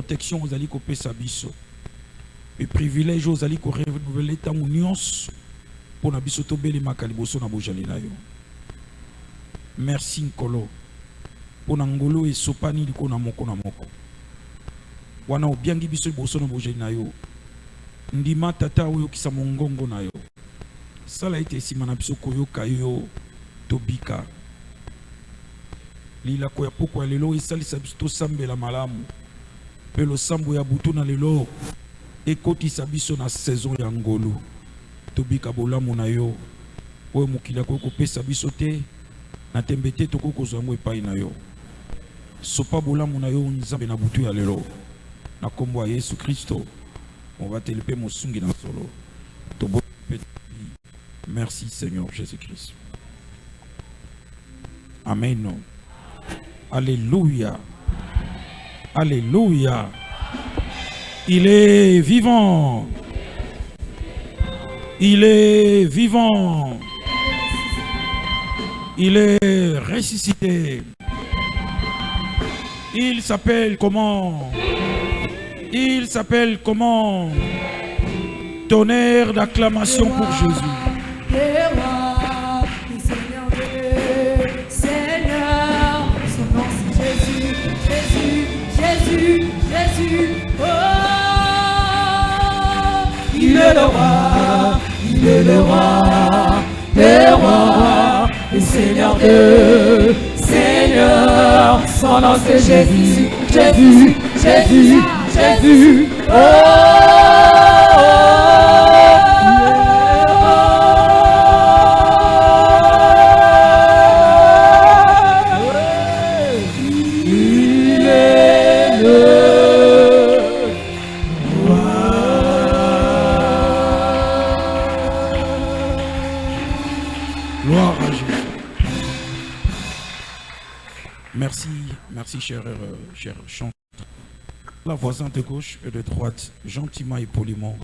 protection aux aliko pesa biso. Et privilège aux aliko renouveler ta unions pour na biso to beli makaliboso na bojali na yo. Merci Nkolo. Pour na ngolo et sopani liko na moko na moko. Wana obiangi biso boso na bojali na yo. Ndima tata oyo kisa mongongo na yo. Sala ite sima na biso koyoka yo tobika. Lila ko ya poko lelo isalisa biso to sambela malamu. Pe lo sambo ya butu na lelo ekotisa biso na saison ya ngolu. Tobika bolamu na yo. Oyo mokila ko kopesa biso te na tembete to ko kozango epai na yo. Sopa bolamu na yo nzambe na butu ya lelo. Na kombo ya Yesu Kristo. On va te lever mon sungi dans solo. Merci Seigneur Jésus-Christ. Amen. Alléluia. Alléluia. Il est vivant. Il est vivant. Il est ressuscité. Il s'appelle comment? Il s'appelle comment? Tonnerre d'acclamation pour Jésus. Seigneur, son nom c'est Jésus, Jésus, Jésus, oh, il est le roi, il est le roi, le Seigneur de Seigneur, son nom c'est Jésus, Jésus, Jésus, Jésus, oh. Merci, cher chanteur. La voisin de gauche et de droite, gentiment et poliment,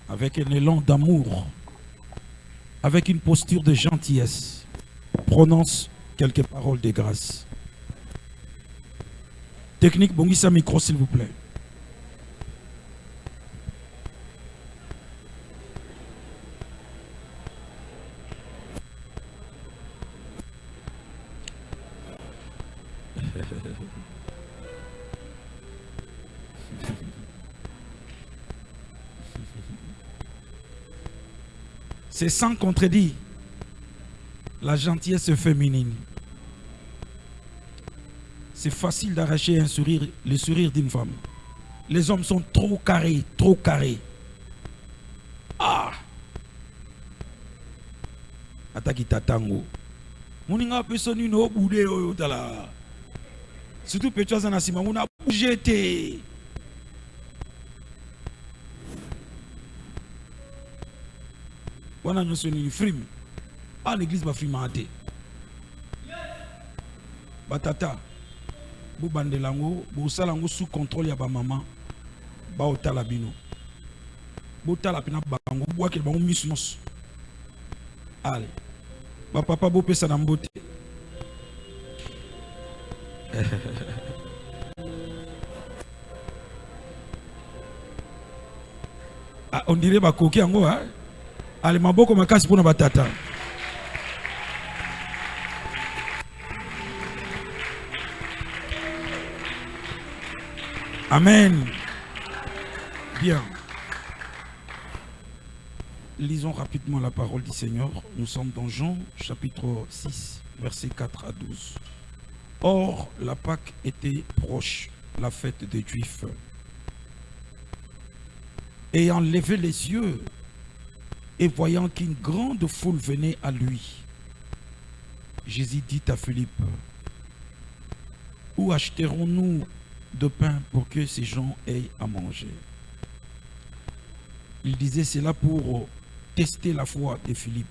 avec un élan d'amour, avec une posture de gentillesse, prononce quelques paroles de grâce. Technique, bongisa micro s'il vous plaît. C'est sans contredit la gentillesse féminine. C'est facile d'arracher un sourire, le sourire d'une femme. Les hommes sont trop carrés, trop carrés. Ah! Ataki tatango. Moninga pesoni no boudé tala. Surtout Petros Anasima, on a bougé. On a une frime. Ah, l'église va frimer. Batata. Bou bandelango, bou salango sous contrôle ya ba maman. Ba otala bino. Bou tala pina bango, bou akel bango misnos. Allez. Ba papa bou pesa na mbote. Ah, on dirait ba koki yango hein. Allez, maboko makasi pour na batata. Amen. Bien. Lisons rapidement la parole du Seigneur. Nous sommes dans Jean, chapitre 6, versets 4 à 12. Or, la Pâque était proche, la fête des Juifs. Ayant levé les yeux, et voyant qu'une grande foule venait à lui, Jésus dit à Philippe, où achèterons-nous de pain pour que ces gens aient à manger? Il disait cela pour tester la foi de Philippe,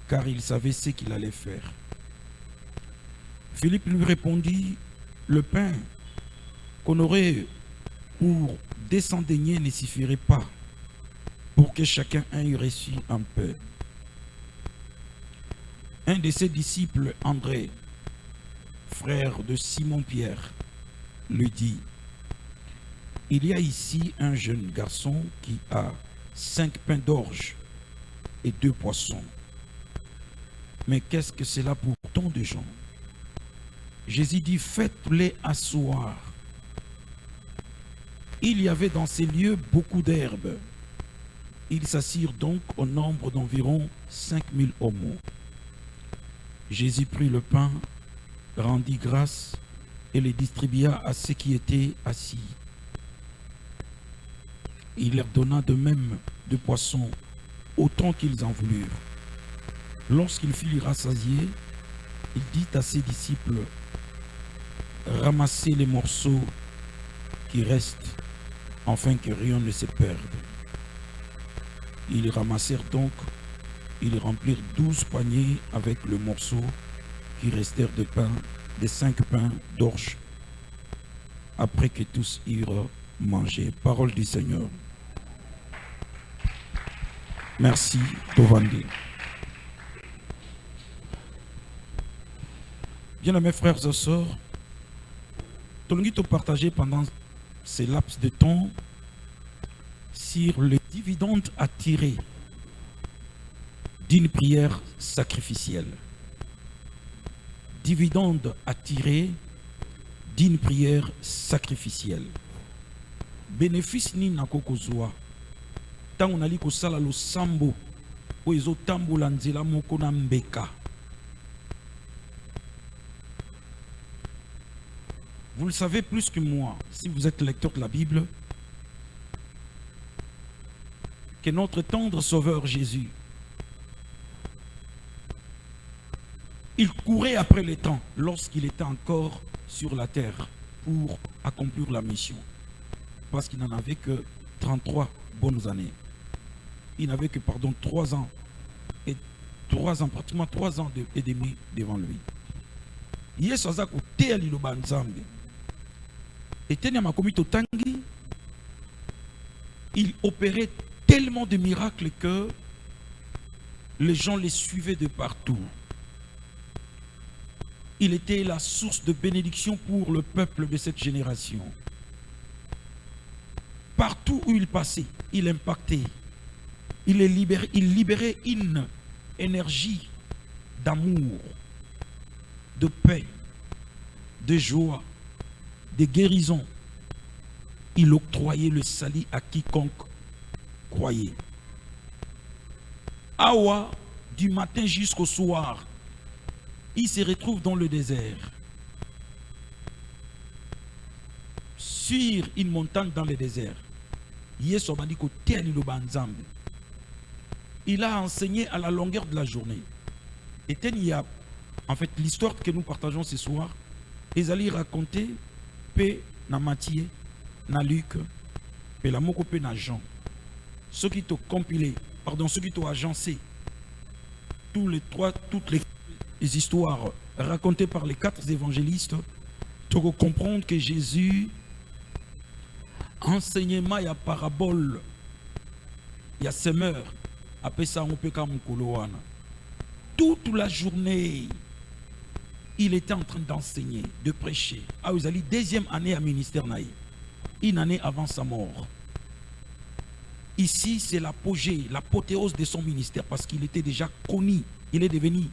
car il savait ce qu'il allait faire. Philippe lui répondit, le pain qu'on aurait pour 200 deniers ne suffirait pas pour que chacun ait reçu un peu. Un de ses disciples, André, frère de Simon-Pierre, lui dit, il y a ici un jeune garçon qui a 5 pains d'orge et 2 poissons. Mais qu'est-ce que c'est là pour tant de gens? Jésus dit, faites-les asseoir. Il y avait dans ces lieux beaucoup d'herbes. Ils s'assirent donc au nombre d'environ 5000 hommes. Jésus prit le pain, rendit grâce et les distribua à ceux qui étaient assis. Il leur donna de même de poissons, autant qu'ils en voulurent. Lorsqu'il fut rassasié, il dit à ses disciples, ramassez les morceaux qui restent, afin que rien ne se perde. Ils ramassèrent donc, ils remplirent 12 paniers avec le morceau qui restèrent de pain, des 5 pains d'orge, après que tous eurent mangé. Parole du Seigneur. Merci, Tovandi. Bien mes frères et sœurs, tout le monde partagé pendant ces laps de temps sur les dividendes à tirer d'une prière sacrificielle. Dividendes à tirer d'une prière sacrificielle. Bénéfice ni na kokozwa. Tant on a li kosala lo sambo o ezo tambola nzela moko na mbeka. Vous le savez plus que moi, si vous êtes lecteur de la Bible, que notre tendre Sauveur Jésus, il courait après les temps lorsqu'il était encore sur la terre pour accomplir la mission. Parce qu'il n'en avait que 33 bonnes années. Il n'avait que, 3 ans. Et 3 ans, pratiquement 3 ans et demi devant lui. Il opérait tellement de miracles que les gens les suivaient de partout. Il était la source de bénédiction pour le peuple de cette génération. Partout où il passait, il impactait. Il libérait une énergie d'amour, de paix, de joie, de guérison. Il octroyait le salut à quiconque croyait. Awa, du matin jusqu'au soir, il se retrouve dans le désert. Sur une montagne dans le désert. Il a enseigné à la longueur de la journée. Et en fait, l'histoire que nous partageons ce soir, ils allaient raconter P. na Matthieu, na Luc, P. la moko P. na Jean. Ceux qui t'ont compilé, ceux qui t'ont agencé, toutes les histoires racontées par les 4 évangélistes, tu vas comprendre que Jésus, enseignement, il y a parabole, il y a semeur, après ça on peut comme Koloana. Toute la journée, il était en train d'enseigner, de prêcher. Ah, vous allez 2e année à ministère naï, une année avant sa mort. Ici, c'est l'apogée, l'apothéose de son ministère parce qu'il était déjà connu. Il est devenu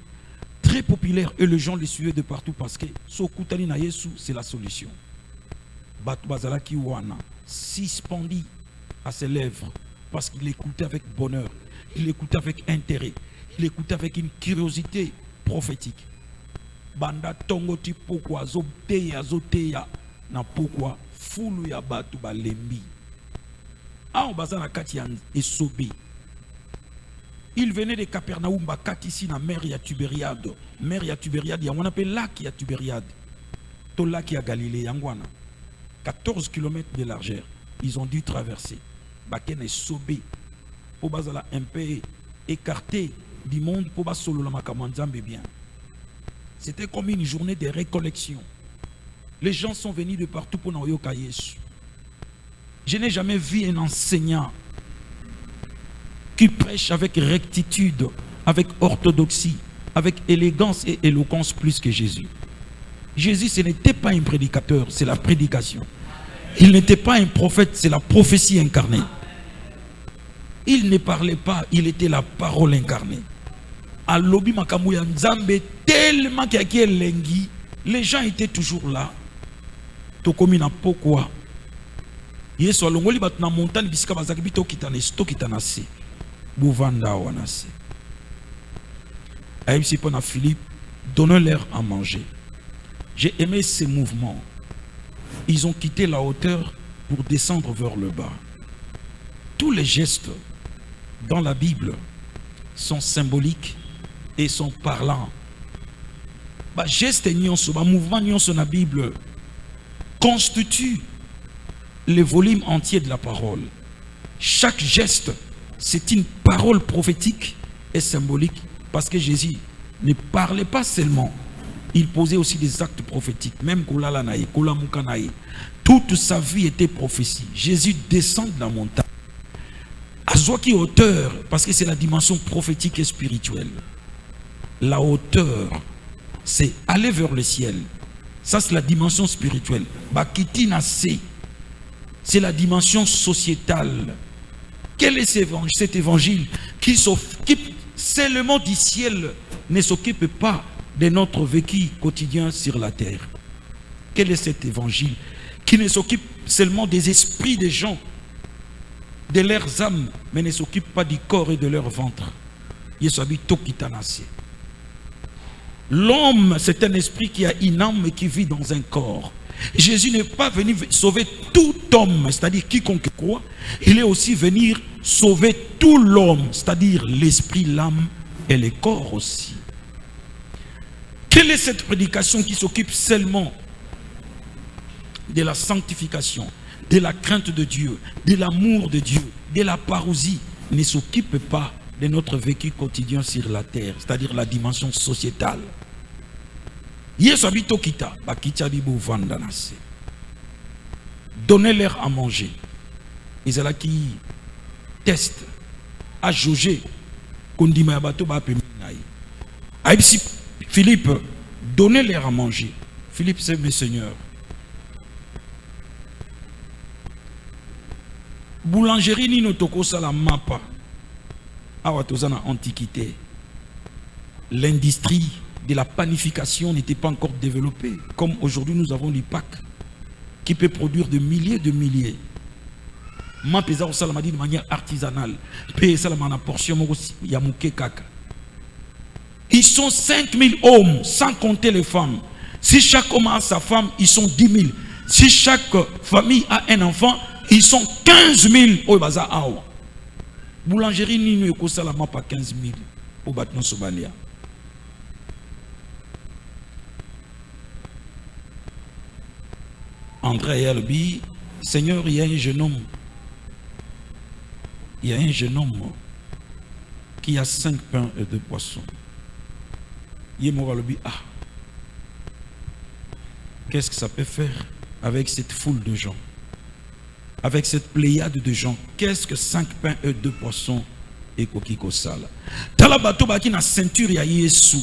très populaire et les gens le suivaient de partout parce que Sokutani na Yesu, c'est la solution. Batu Bazalaki Wana, suspendu à ses lèvres parce qu'il écoutait avec bonheur, il écoutait avec intérêt, il écoutait avec une curiosité prophétique. Banda tongo ti pokwa zoteya na pokwa fulu ya batu balembi. Il venait de Capernaum, ici na mer ya Tibériade. Mer ya Tibériade, on appelle lac ya Tibériade. To lac ya Galilée, yangwana. 14 km de largeur. Ils ont dû traverser. Baken est sobé. Pour bazala un peu écarté du monde pour bas solo la makamanzambe bien. C'était comme une journée de récollection. Les gens sont venus de partout pour Naoyoka Yesu. Je n'ai jamais vu un enseignant qui prêche avec rectitude, avec orthodoxie, avec élégance et éloquence plus que Jésus. Jésus, ce n'était pas un prédicateur, c'est la prédication. Il n'était pas un prophète, c'est la prophétie incarnée. Il ne parlait pas, il était la parole incarnée. À Lobi Makamouya Nzambe, tellement qu'il y a lengi, les gens étaient toujours là. Tokomi na pourquoi? Yesu alongoli bat na montagne bisika bazaki bito kitanase. Bouvanda wanase. Aïbsi pona Philippe, donnez-leur à manger. J'ai aimé ces mouvements. Ils ont quitté la hauteur pour descendre vers le bas. Tous les gestes dans la Bible sont symboliques et sont parlants. Bah, geste nyonso, bah, mouvement nyonso na Bible constitue le volume entier de la parole. Chaque geste, c'est une parole prophétique et symbolique parce que Jésus ne parlait pas seulement, il posait aussi des actes prophétiques. Même Koulalanaï, Koulamukanaï, toute sa vie était prophétie. Jésus descend de la montagne. Azwaki hauteur, parce que c'est la dimension prophétique et spirituelle. La hauteur, c'est aller vers le ciel. Ça, c'est la dimension spirituelle. Bakitina, c'est la dimension sociétale. Quel est cet évangile qui s'occupe seulement du ciel, ne s'occupe pas de notre vécu quotidien sur la terre? Quel est cet évangile qui ne s'occupe seulement des esprits des gens, de leurs âmes, mais ne s'occupe pas du corps et de leur ventre? L'homme, c'est un esprit qui a une âme et qui vit dans un corps. Jésus n'est pas venu sauver tout homme, c'est-à-dire quiconque croit. Il est aussi venu sauver tout l'homme, c'est-à-dire l'esprit, l'âme et le corps aussi. Quelle est cette prédication qui s'occupe seulement de la sanctification, de la crainte de Dieu, de l'amour de Dieu, de la parousie, ne s'occupe pas de notre vécu quotidien sur la terre, c'est-à-dire la dimension sociétale? Donnez-leur à manger. Ils sont là qui testent, à jauger. Philippe, donnez-leur à manger. Philippe, c'est mes seigneurs. Boulangerie ni notoko sala mapa. Awatozana antiquité. L'industrie de la panification n'était pas encore développée. Comme aujourd'hui nous avons l'IPAC qui peut produire de milliers. Ma pesa au salamadi de manière artisanale. Paye salamana portion yamuke kaka. Ils sont 5000 hommes, sans compter les femmes. Si chaque homme a sa femme, ils sont 10 000. Si chaque famille a un enfant, ils sont 15 000. Oh, baza awa. Boulangerie ni nous ekosalama pas 15 000 au bâtiment Sobalia. André Elbi, Seigneur, il y a un jeune homme. Il y a un jeune homme qui a 5 pains et 2 poissons. Il m'a dit, qu'est-ce que ça peut faire avec cette foule de gens? Avec cette pléiade de gens, qu'est-ce que 5 pains et 2 poissons et kokiko sala? Talabato baki na ceinture ya Yesu.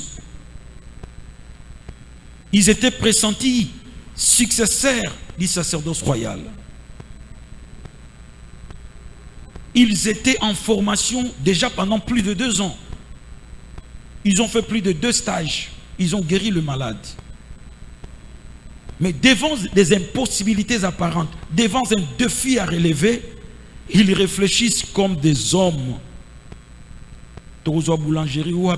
Ils étaient pressentis successeurs du sacerdoce royal. Ils étaient en formation déjà pendant plus de 2 ans. Ils ont fait plus de 2 stages. Ils ont guéri le malade. Mais devant des impossibilités apparentes, devant un défi à relever, ils réfléchissent comme des hommes. Boulangerie ou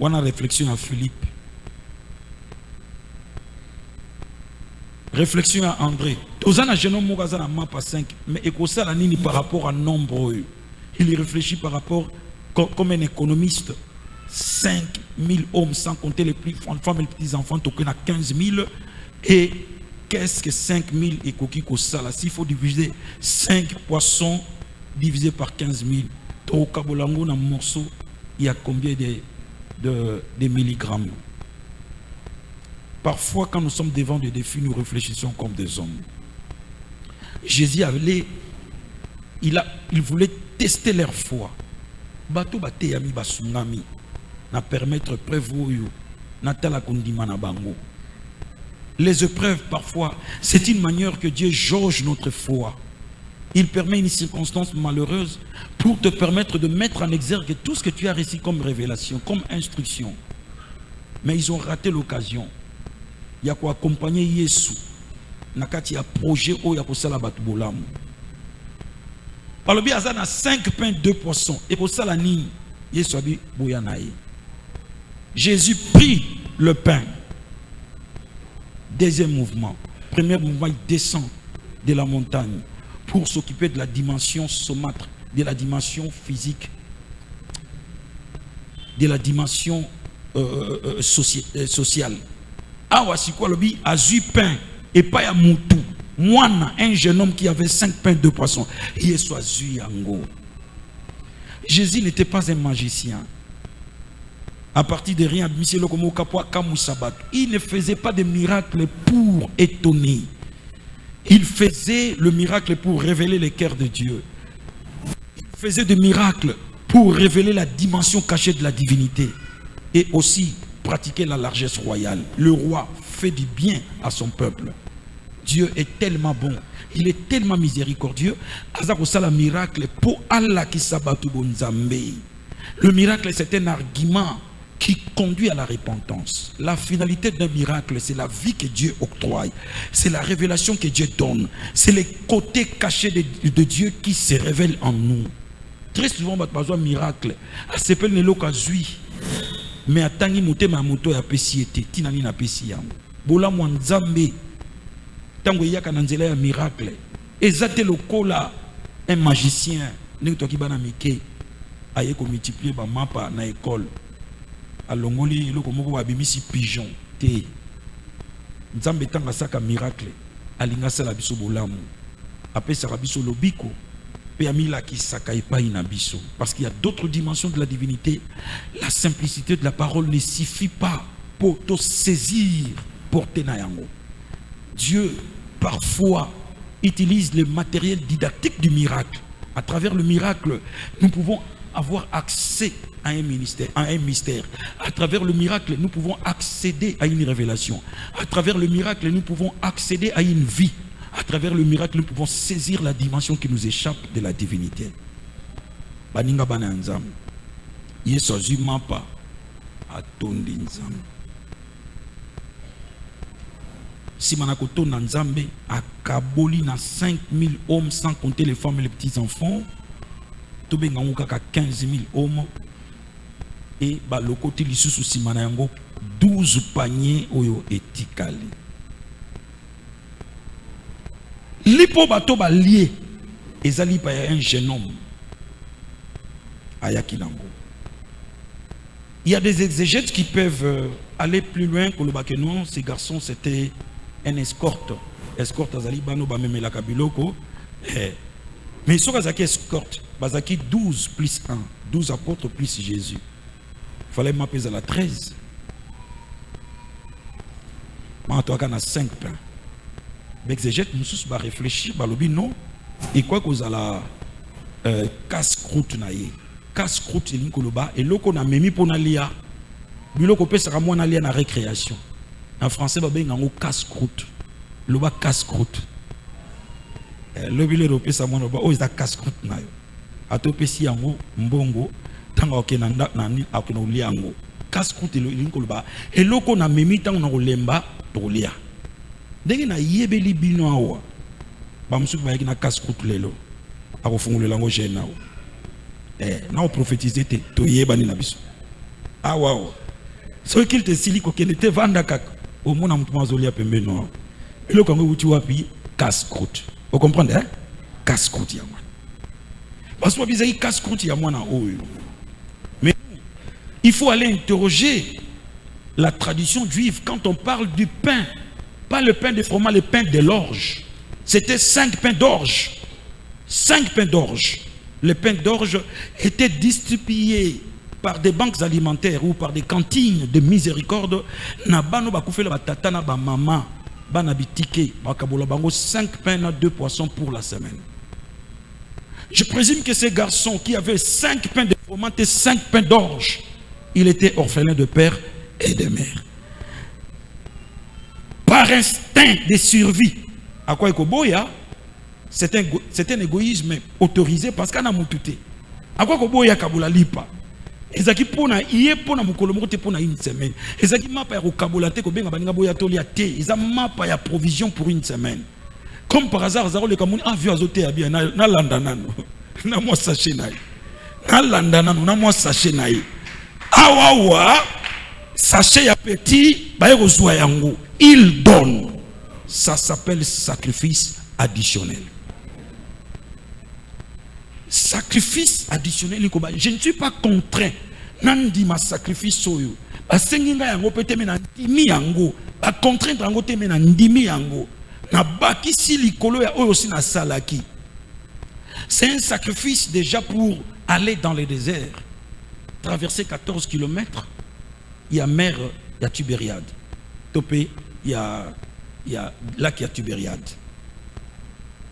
on a réflexion à Philippe. Réflexion à André. Mais par rapport à nombre, il réfléchit par rapport comme un économiste. 5 000 hommes, sans compter les femmes et les petits-enfants, on a 15 000. Et qu'est-ce que 5 000 et kokiko sala? S'il faut diviser 5 poissons divisé par 15 000, au Kabolango, dans un morceau, il y a combien de milligrammes? Parfois, quand nous sommes devant des défis, nous réfléchissons comme des hommes. Jésus il voulait tester leur foi. Bato bate yami basungami na permettre prévoyo natala kondima na bango. Les épreuves, parfois, c'est une manière que Dieu jauge notre foi. Il permet une circonstance malheureuse pour te permettre de mettre en exergue tout ce que tu as reçu comme révélation, comme instruction. Mais ils ont raté l'occasion. Il y a quoi accompagner Yesu. Nakati a projet où il y a kosala batu bolamu. Palobi azana 5 pains 2 poissons et pour ça la ni Yesu abi boyanaye. Jésus prit le pain. Deuxième mouvement. Premier mouvement, il descend de la montagne pour s'occuper de la dimension somatre, de la dimension physique, de la dimension sociale. Awa si quoi le bi a eu pain et pas ya moutou. Moi, un jeune homme qui avait 5 pains 2 poissons. Il est soit yango. Jésus n'était pas un magicien. À partir de rien, il ne faisait pas de miracles pour étonner. Il faisait le miracle pour révéler les cœurs de Dieu. Il faisait des miracles pour révéler la dimension cachée de la divinité et aussi pratiquer la largesse royale. Le roi fait du bien à son peuple. Dieu est tellement bon, il est tellement miséricordieux. Le miracle, c'est un argument qui conduit à la repentance. La finalité d'un miracle, c'est la vie que Dieu octroie. C'est la révélation que Dieu donne. C'est les côtés cachés de Dieu qui se révèlent en nous. Très souvent, on a besoin de miracle. C'est pas le cas. Mais attendez, ma moto ya pesiete, tinani na pesiyam. Bola mwanzambe. Tango yaka na nzela ya miracle. Ezate lokola un magicien, ne to ki bana mike aye ko multiplier ba mapa na école. Alongoli loko moko ba bimisi pigeon te. Nzambe tanga saka miracle, alinga sala biso bolamu. Apesa biso lobiko. Parce qu'il y a d'autres dimensions de la divinité. La simplicité de la parole ne suffit pas pour te saisir, porter nayango. Dieu, parfois, utilise le matériel didactique du miracle. À travers le miracle, nous pouvons avoir accès à un ministère, à un mystère. À travers le miracle, nous pouvons accéder à une révélation. À travers le miracle, nous pouvons accéder à une vie. À travers le miracle, nous pouvons saisir la dimension qui nous échappe de la divinité. Baninga bana nzam. Yesu zuma pa atondi nzam. Si manakoto na nzambe akaboli na 5000 hommes sans compter les femmes et les petits enfants. Tobenga ngaka 15 000 hommes et ba lokoti lisusu simana yango 12 paniers oyo etikali. Lipo bato ba lié ezali pa un jeune homme ayakinango. Il y a des exégètes qui peuvent aller plus loin que le bakenon. Ces garçons c'était un escorte. Escorte azali bano ba memela kabiloko. Mais ils sont azaki escorte. Bazaki 12 plus 1, 12 apôtres plus Jésus. Il fallait m'appeler à la 13. Moi toi kana 5 pains. L'exégète nous va réfléchir, non. Et quoi que vous allez casse-croûte naïe, casse-croûte linkoloba et l'eau qu'on a mis pour nalia, l'eau qu'on peut sera moins nalia na récréation. En français, bah ben on casse-croûte, le bas casse-croûte. Le billet européen ça moins oh il a casse-croûte naïe. A to pesi yango mbongo tanga okenanda nani akena uliango casse-croûte linkoloba et l'eau qu'on a mis tant on a lemba tolia. Dès na yebeli bino awa ba musuku ba na casse-croûte lelo akofungulela ngo jena na o prophétiser te to yebani na biso awa so qu'il te sili ko kene te vanda kak au mona mtu mazolia pembeno elo kango uti wapi casse-croûte vous comprenez hein casse-croûte ya mwana parce que bizai casse-croûte ya mwana oyo mais il faut aller interroger la tradition juive quand on parle du pain. Pas le pain de fromage, le pain de l'orge. C'était 5 pains d'orge. 5 pains d'orge. Les pains d'orge étaient distribués par des banques alimentaires ou par des cantines de miséricorde. Na bano bakoufé la batata na ba mama, bana bitike, bakabola bango 5 pains na 2 poissons pour la semaine. Je présume que ces garçons qui avaient 5 pains de fromage et 5 pains d'orge, ils étaient orphelins de père et de mère. par instinct de survie. À quoi Ekoboya, c'est un égoïsme autorisé parce qu'on a moutouté. À quoi Ekoboya Kabula lipa. Ezaki pona iye pona mukolo moko te pona une semaine. Ezaki mapa ya Kabula te ko benga baninga boya tolia te. Eza mapa ya provision pour une semaine. Comme par hasard, Zaro le Kamouni a vu azote ya bien na landanano. Na moi sachet naï. Na landanano na moi sachet naï. Awawa sachet ya petit ba rozwa yango. Il donne. Ça s'appelle sacrifice additionnel. Sacrifice additionnel. Je ne suis pas contraint. Nandi ma sacrifice soyo. Basenginga yango pete mena ndimi yango. Ba contrainte yango te mena ndimi yango. Na baki si likolo ya oyo aussi na salaki. C'est un sacrifice déjà pour aller dans le désert. Traverser 14 km. Il y a mer, il y a Tibériade. Topé, il y a lac, il y a Tibériade.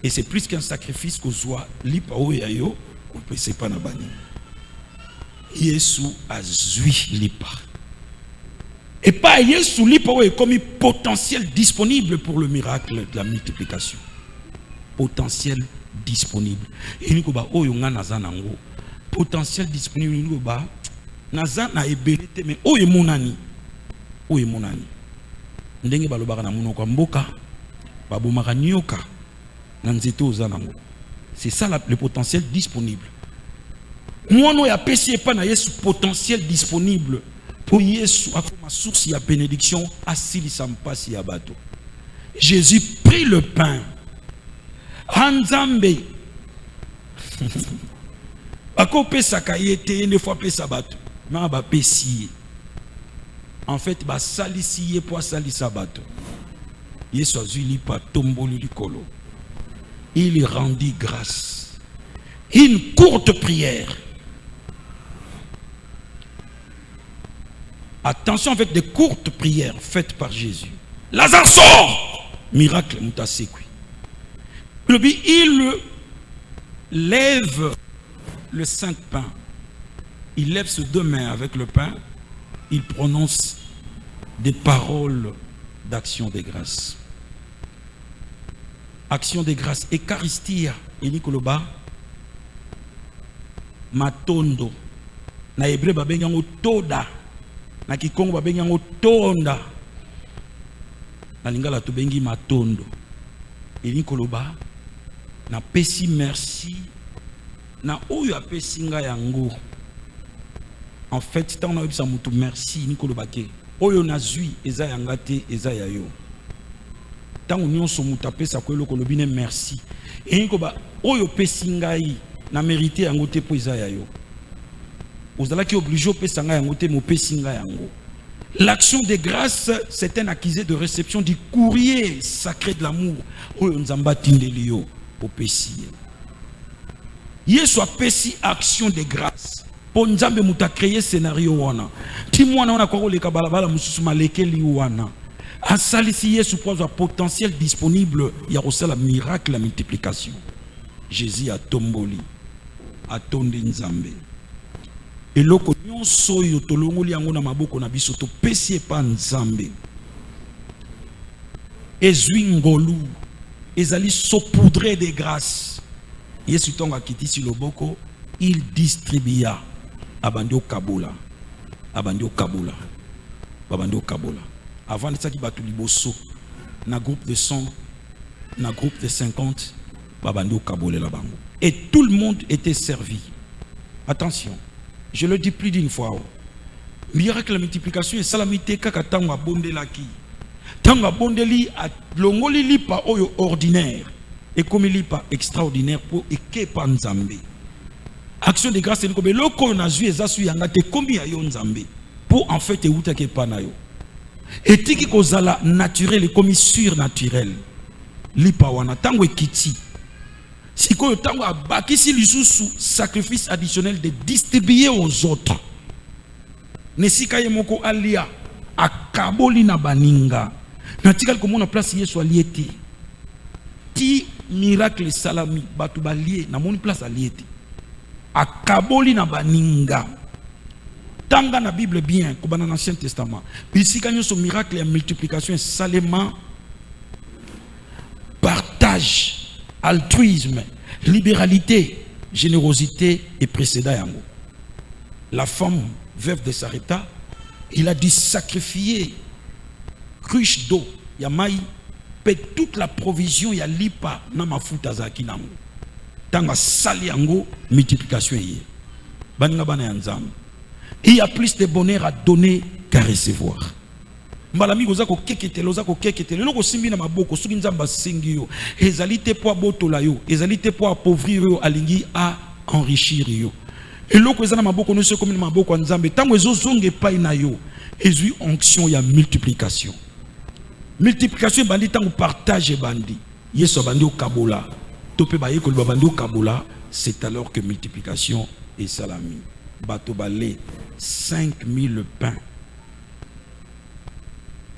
Et c'est plus qu'un sacrifice qu'on soit lipa ou yayo, on peut se pas na bani. Yesu a zui lipa. Et pas Yesu lipa ou comme un potentiel disponible pour le miracle de la multiplication. Potentiel disponible. Et nous ba o yonga nazanango. Potentiel disponible nous ba naza na ebelete mais o yemonani. O yemonani. Ndenge balobaka na munoko mboka babomaka nyoka. C'est ça le potentiel disponible. Moi, nous avons péché pas na Yesu potentiel disponible pour Yesu à comme source ya bénédiction asili sampasi ya bato. Jésus prit le pain. Hanzambe. Ako pesa kayete une fois pesa bato. Na ba pesi. En fait ba salisi pour salisa bato. Yesu azuli pa tomboli likolo. Il rendit grâce. Une courte prière. Attention avec des courtes prières faites par Jésus. Lazare sort. Miracle mutasekui. Il lève le 5 pains. Il lève ses deux mains avec le pain. Il prononce des paroles d'action de grâce. Action de grâce, Eucharistia, et Nikoloba, Matondo, na hébreu babengango toda, na kikongo babengango tonda, na lingala tobengi matondo, et Nikoloba, na pesi merci, na oyo apesi nga yango. En fait, tant on a eu ça mutu merci, Nikoloba ke, oyo na zui, eza yangate, eza yayo. Tant on se mutape sa ko loko lobine merci et ko ba oyo pesingai na mérité yango te po izaya yo ozala ki obligé pesa nga yango te mo pesinga yango. L'action de grâce c'est un accusé de réception du courrier sacré de l'amour oyo nzamba tindeli yo po pesi Yesu a pesi action de grâce po nzambe muta créer scénario wana ti mwana wana ko leka balabala mususu malekeli wana. À salisi Yesu pour un potentiel disponible, il y a aussi le miracle, la multiplication. Jésus a tomboli, a tondi nzambe. Et loko nyonso yo tolongoli yango na maboko na biso to pesi pa nzambe. Ezui ngolu, ezali saupoudré de grâce. Yesu tonga kiti si loboko, il distribua abandio kabola, abandio kabola, abandio kabola. Avant de ça, il y a un groupe de 100, un groupe de 50, et tout le monde était servi. Attention, je le dis plus d'une fois. Miracle la multiplication et salamité kakatanga bondelaki. Tanga bondeli a longoli li pa oyo ordinaire et comme li pa extraordinaire pour eke pa nzambe. Action de grâce c'est comme loko na zui ezasu yanga te komi ayo nzambe pour en fait euta ke pa na yo. Et tiki kozala naturel et comme surnaturel. Lipa wana tango ekiti. Siko tango abakisi lisusu sacrifice additionnel de distribuer aux autres. Nesika yemoko alia akaboli na baninga. Natikal komona place Yesu aliete. Ti miracle salami batu balie na moni place aliete. Akaboli na baninga. Tanga na Bible bien, comme dans l'Ancien Testament. Puis si quand son miracle et multiplication est salement partage, altruisme, libéralité, générosité et précédent. La femme veuve de Sarepta, il a dû sacrifier cruche d'eau, yamaï, paie toute la provision, ya lipa na mafuta zaki nango. Tanga sali yango multiplication yé. Baninga bana yanzam. Il y a plus de bonheur à donner qu'à recevoir. Malami gozako keketelo zako keketelo loko simbi na maboko soki nzamba sengi yo ezalité po botola yo ezalité po appauvrir yo alingi a enrichir yo eloko ezana maboko no se comme na maboko nzambe tango ezozonge pai na yo ezui onction ya multiplication bandi tango partage bandi yeso bandi o kabola topé ba yeko bandi o kabola c'est alors que multiplication est salami bato balé 5000 pains.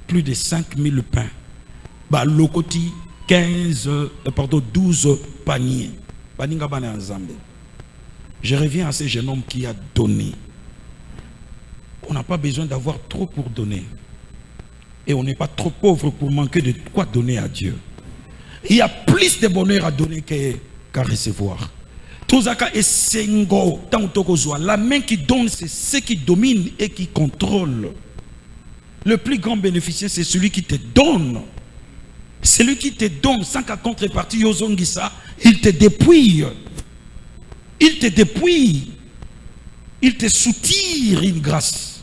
Plus de 5000 pains. Bah, lokoti 12 paniers. Je reviens à ce jeune homme qui a donné. On n'a pas besoin d'avoir trop pour donner. Et on n'est pas trop pauvre pour manquer de quoi donner à Dieu. Il y a plus de bonheur à donner qu'à recevoir. Tozaka et sengo, la main qui donne, c'est ce qui domine et qui contrôle. Le plus grand bénéficiaire, c'est celui qui te donne. Celui qui te donne sans qu'à contrepartie, il te dépouille. Il te dépouille. Il te soutire une grâce.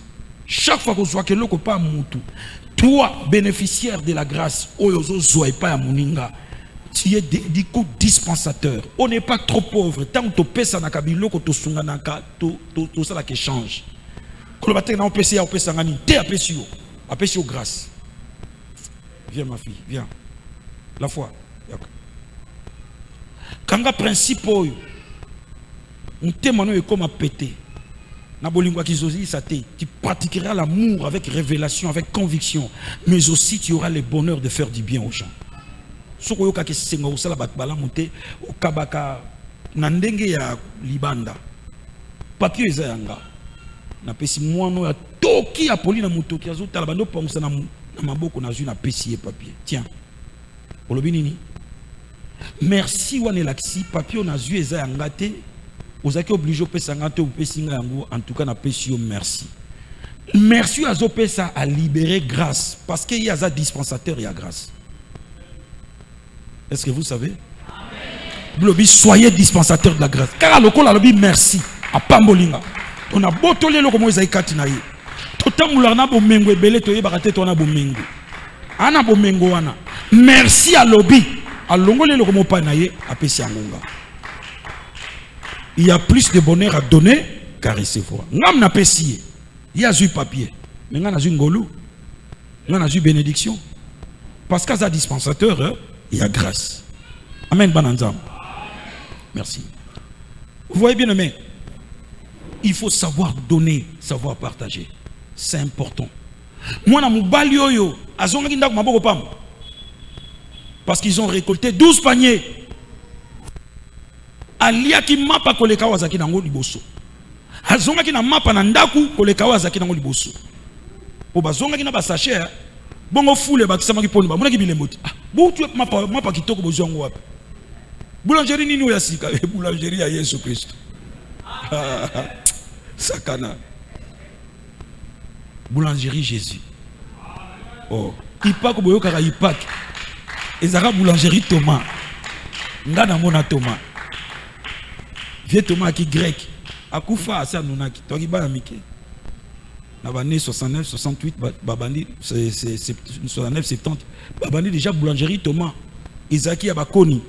Chaque fois que vous voyez que l'on pas moutou, toi, bénéficiaire de la grâce, tu es du coup dispensateur. On n'est pas trop pauvre. Tant que tu pèses à Nakabilo, que tu sunganaka, tout ça qui change. Quand on pèse à Pesangani, tu es grâce. Viens ma fille, viens. La foi. Quand le principe, on te comme à péter. Tu pratiqueras l'amour avec révélation, avec conviction, mais aussi tu auras le bonheur de faire du bien aux gens. Si tu as kabaka nandenge ya libanda papier ezayanga na pesi mwana ya toki ya poli na mutoki azotala bando pangisa na maboko na zui na pesi papier tiens olobi nini merci wana laksi papier na zui ezayanga te ozaki obligé pesa ngate ou pesi yango en tout cas na pesi yo merci azopesa à libérer grâce parce qu'il y a un dispensateur il y a grâce. Est-ce que vous savez? Amen. Soyez dispensateur de la grâce. Car le col a lobby merci. A Pambolinga. On a botolé le comme ils katinaye. Totam moulana bo mengo belé toye barate tona bo mengo. Ana bo mengo wana. Merci à lobby. A longolé le comme panaye a pesi angonga. Il y a plus de bonheur à donner qu'à recevoir. Ngam na pesi. Il y a eu papier. Mais ngana eu ngolo. Ngana eu bénédiction. Parce qu'à dispensateur il y a grâce. Amen, Bananzam. Merci. Vous voyez bien, mais il faut savoir donner, savoir partager. C'est important. Moi, je suis parce qu'ils ont récolté 12 paniers. Alia qui m'a pas collé kawazaki nango liboso. Azonga ki na mapa na ndaku collé kawazaki nango liboso. O bazonga ki na ba sachet. Bongo foule ba kisama ki poni ba mona ki bilemboti. Bon tu mapa kitoko bozongo wapi. Boulangerie nini ya sika boulangerie ya Yesu Christ. Sakana. Boulangerie Jésus. Oh, ipak boyo kaka ipak. Ezaka boulangerie Thomas. Ngana mona Thomas. Vieux Thomas qui grec. Akufa asa nunaki. Toki ba mike. Na bane 69 68 babandi c'est 69 70. Babandi déjà boulangerie Thomas. Isaki abakoni.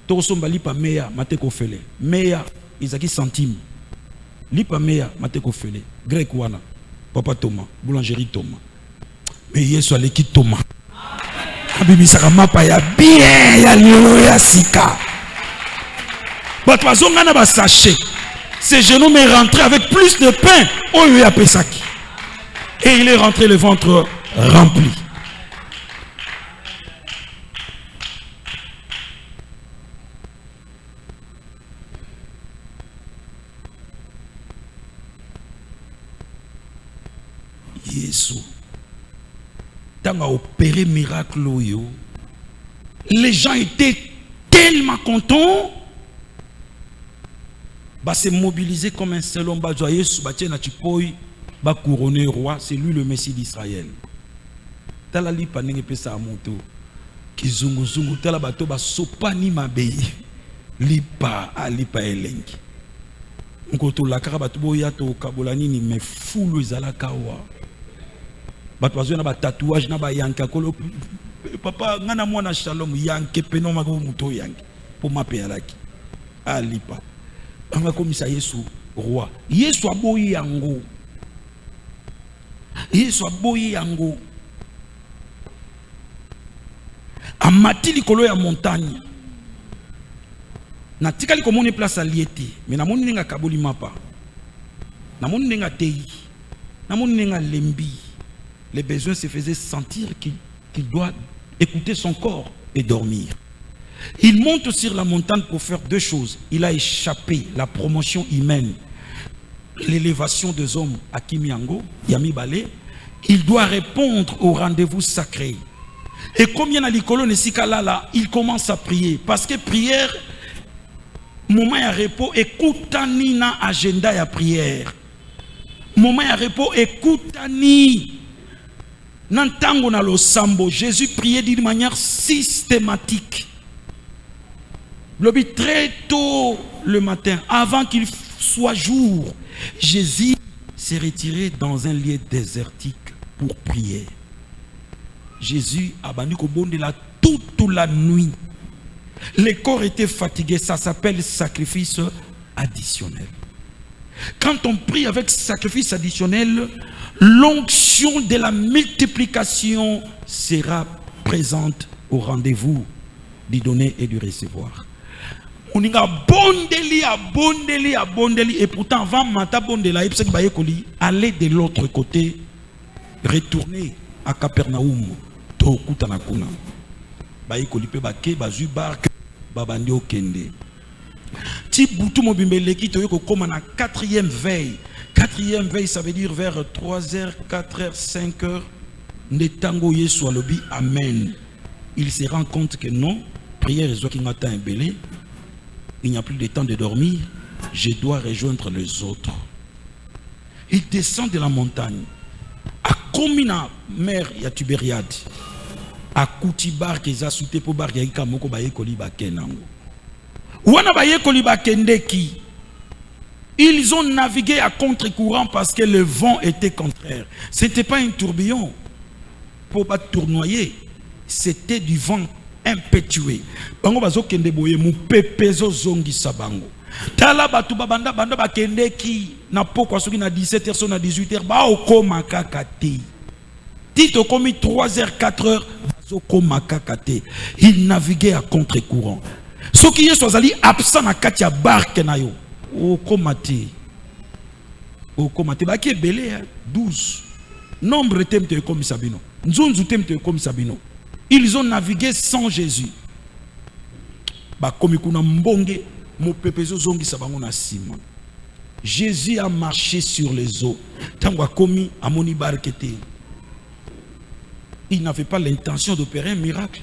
Tosomba lipa meya mateko fele. Meya Isaki centime. Lipa meya mateko fele. Grec wana. Papa Thomas, boulangerie Thomas. Mais Yesu aleki Thomas. Abibi sakamapa ya bien ya lilo ya sika. Batwazonga na ba sachet. Ce jeune homme est rentré avec plus de pain. Oh il a pesaki. Et il est rentré le ventre rempli. Yesu. Tant à opérer miracle yo. les gens étaient tellement contents, bah se mobiliser comme un seul homme, bah Jésus, bah tiens, tu peux bah couronner roi, c'est lui le Messie d'Israël. Tala li panenge pesa amoto, kizungu zungu tala bato ba sopani mabe, lipa alipa elengi. Nkoto la kara bato boya to kabolani ni me fulu ezala kawa. Bato bazwe na ba tatouage na ba yanka kolo papa ngana mwana shalom yanke peno mako muto yanke pour mape alaki. Alipa. Anga komisa Yesu roi. Yesu aboyi yango. Yesu aboyi yango. Amati likolo ya montagne. Na tikali komoni place aliété, mais namoni ninga kaboli mapa. Namoni ninga tei. Namoni ninga lembi. Les besoins se faisaient sentir qu'il doit écouter son corps et dormir. Il monte sur la montagne pour faire deux choses. Il a échappé la promotion humaine, l'élévation des hommes à Kimiango, Yami Balé. Il doit répondre au rendez-vous sacré. Et comme il y a l'icolo là, il commence à prier. Parce que prière, moment de repos, écoute na agenda ya prière. Moment de repos, écoute ni. Nantango na lo sambo, Jésus priait d'une manière systématique. Très tôt le matin, avant qu'il soit jour, Jésus s'est retiré dans un lieu désertique pour prier. Jésus a banni la toute la nuit. Le corps était fatigué, ça s'appelle sacrifice additionnel. Quand on prie avec sacrifice additionnel, l'onction de la multiplication sera présente au rendez-vous du donner et du recevoir. On y a bondeli, et pourtant avant mata bondela, aller de l'autre côté, retourner à Capernaum, to kutanakuna. Bayekoli pe bake bazu barke babandi okende. Ti butu mobimbeleki to yoko koma na 4e veille. 4e veille, ça veut dire vers 3h, 4h, 5h. Netango Yesu alobi amen. Il se rend compte que non, prière est qui m'attend un belé. Il n'y a plus de temps de dormir. Je dois rejoindre les autres. Il descend de la montagne. À Komina, mer ya Tibériade. À Koutibar, qui a sauté pour bar, qui a moko baye koliba kenango. Wana baye koliba kendeki. Ils ont navigué à contre-courant parce que le vent était contraire. Ce n'était pas un tourbillon pour pas tournoyer. C'était du vent impétueux. Bango bazo kende boye mu pepezo zongi sabango. Tala batu babanda banda bakendeki na poko soki na 17h so na 18h ba okoma kakate. Tito komi 3h 4h bazo koma kakate. Il naviguait à contre-courant. Soki yeso azali absent na kati ya barke na yo. Okomate. Okomate baki belé 12. Nombre temte comme Sabino. Nzunzu temte comme Sabino. Ils ont navigué sans Jésus. Jésus a marché sur les eaux. Il n'avait pas l'intention d'opérer un miracle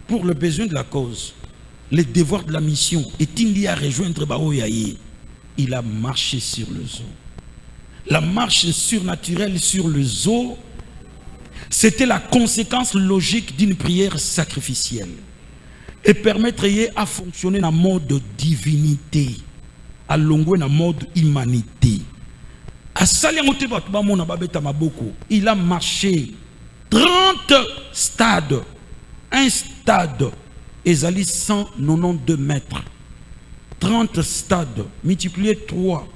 pour le besoin de la cause, les devoirs de la mission. Et il a rejoindre Baoyaye. Il a marché sur les eaux. La marche surnaturelle sur les eaux, c'était la conséquence logique d'une prière sacrificielle et permettrait à fonctionner dans mode divinité, à longueur dans mode humanité. Il a marché 30 stades, un stade est 192 mètres. 30 stades multiplié 3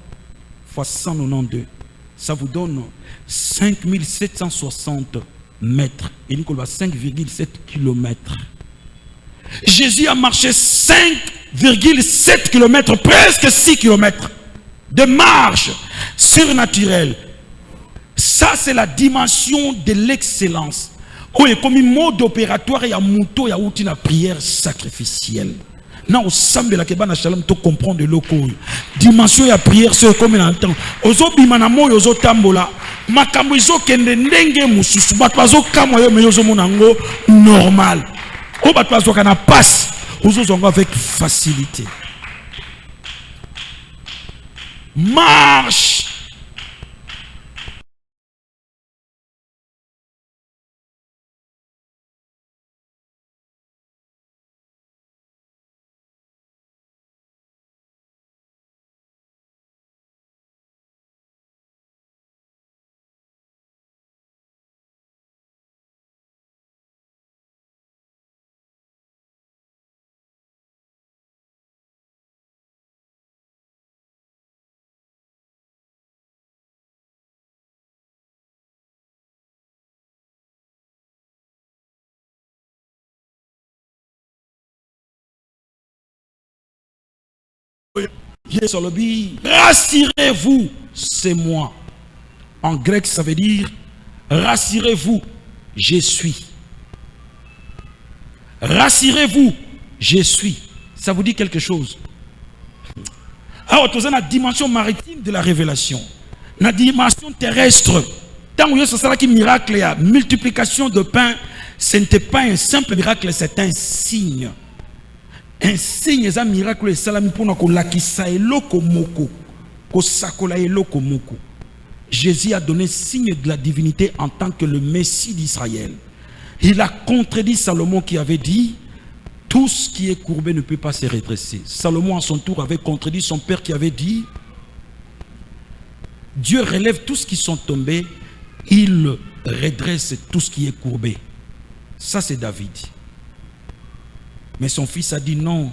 fois 192, ça vous donne 5760 mètres. Et nous avons 5,7 kilomètres. Jésus a marché 5,7 kilomètres, presque 6 kilomètres de marche surnaturelle. Ça, c'est la dimension de l'excellence. Oui, comme un mode opératoire, il y a mouto, il y a une prière sacrificielle. Non, au sambe la kebana shalom to comprendre loko. Dimension ya prière c'est comme un temps. Ozo bimana mo yozo tambola. Makambo izo kende ndenge mususu. Bato bazo kamo yo me yozo monango normal. On va pas qu'on a passe. On va avec facilité. Marche. Rassurez-vous, c'est moi. En grec, ça veut dire rassurez-vous, je suis. Rassurez-vous, je suis. Ça vous dit quelque chose? Alors, tu as la dimension maritime de la révélation, la dimension terrestre. Tant que ce qui miracle, la multiplication de pain, ce n'était pas un simple miracle, c'est un signe. Un signe, c'est un miracle. Jésus a donné signe de la divinité en tant que le Messie d'Israël. Il a contredit Salomon qui avait dit tout ce qui est courbé ne peut pas se redresser. Salomon à son tour avait contredit son père qui avait dit Dieu relève tout ce qui sont tombés, il redresse tout ce qui est courbé. Ça c'est David. Mais son fils a dit non,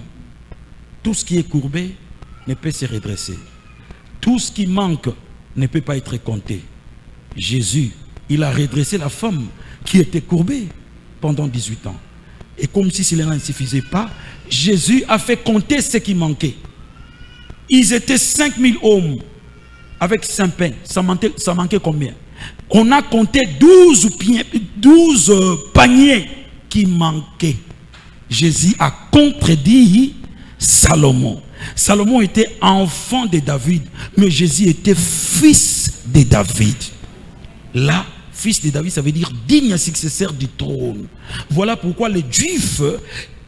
tout ce qui est courbé ne peut se redresser. Tout ce qui manque ne peut pas être compté. Jésus, il a redressé la femme qui était courbée pendant 18 ans. Et comme si cela ne suffisait pas, Jésus a fait compter ce qui manquait. Ils étaient 5000 hommes avec 5 pains. Ça manquait combien? On a compté 12 paniers qui manquaient. Jésus a contredit Salomon. Salomon était enfant de David, mais Jésus était fils de David. Là, fils de David, ça veut dire digne successeur du trône. Voilà pourquoi les Juifs,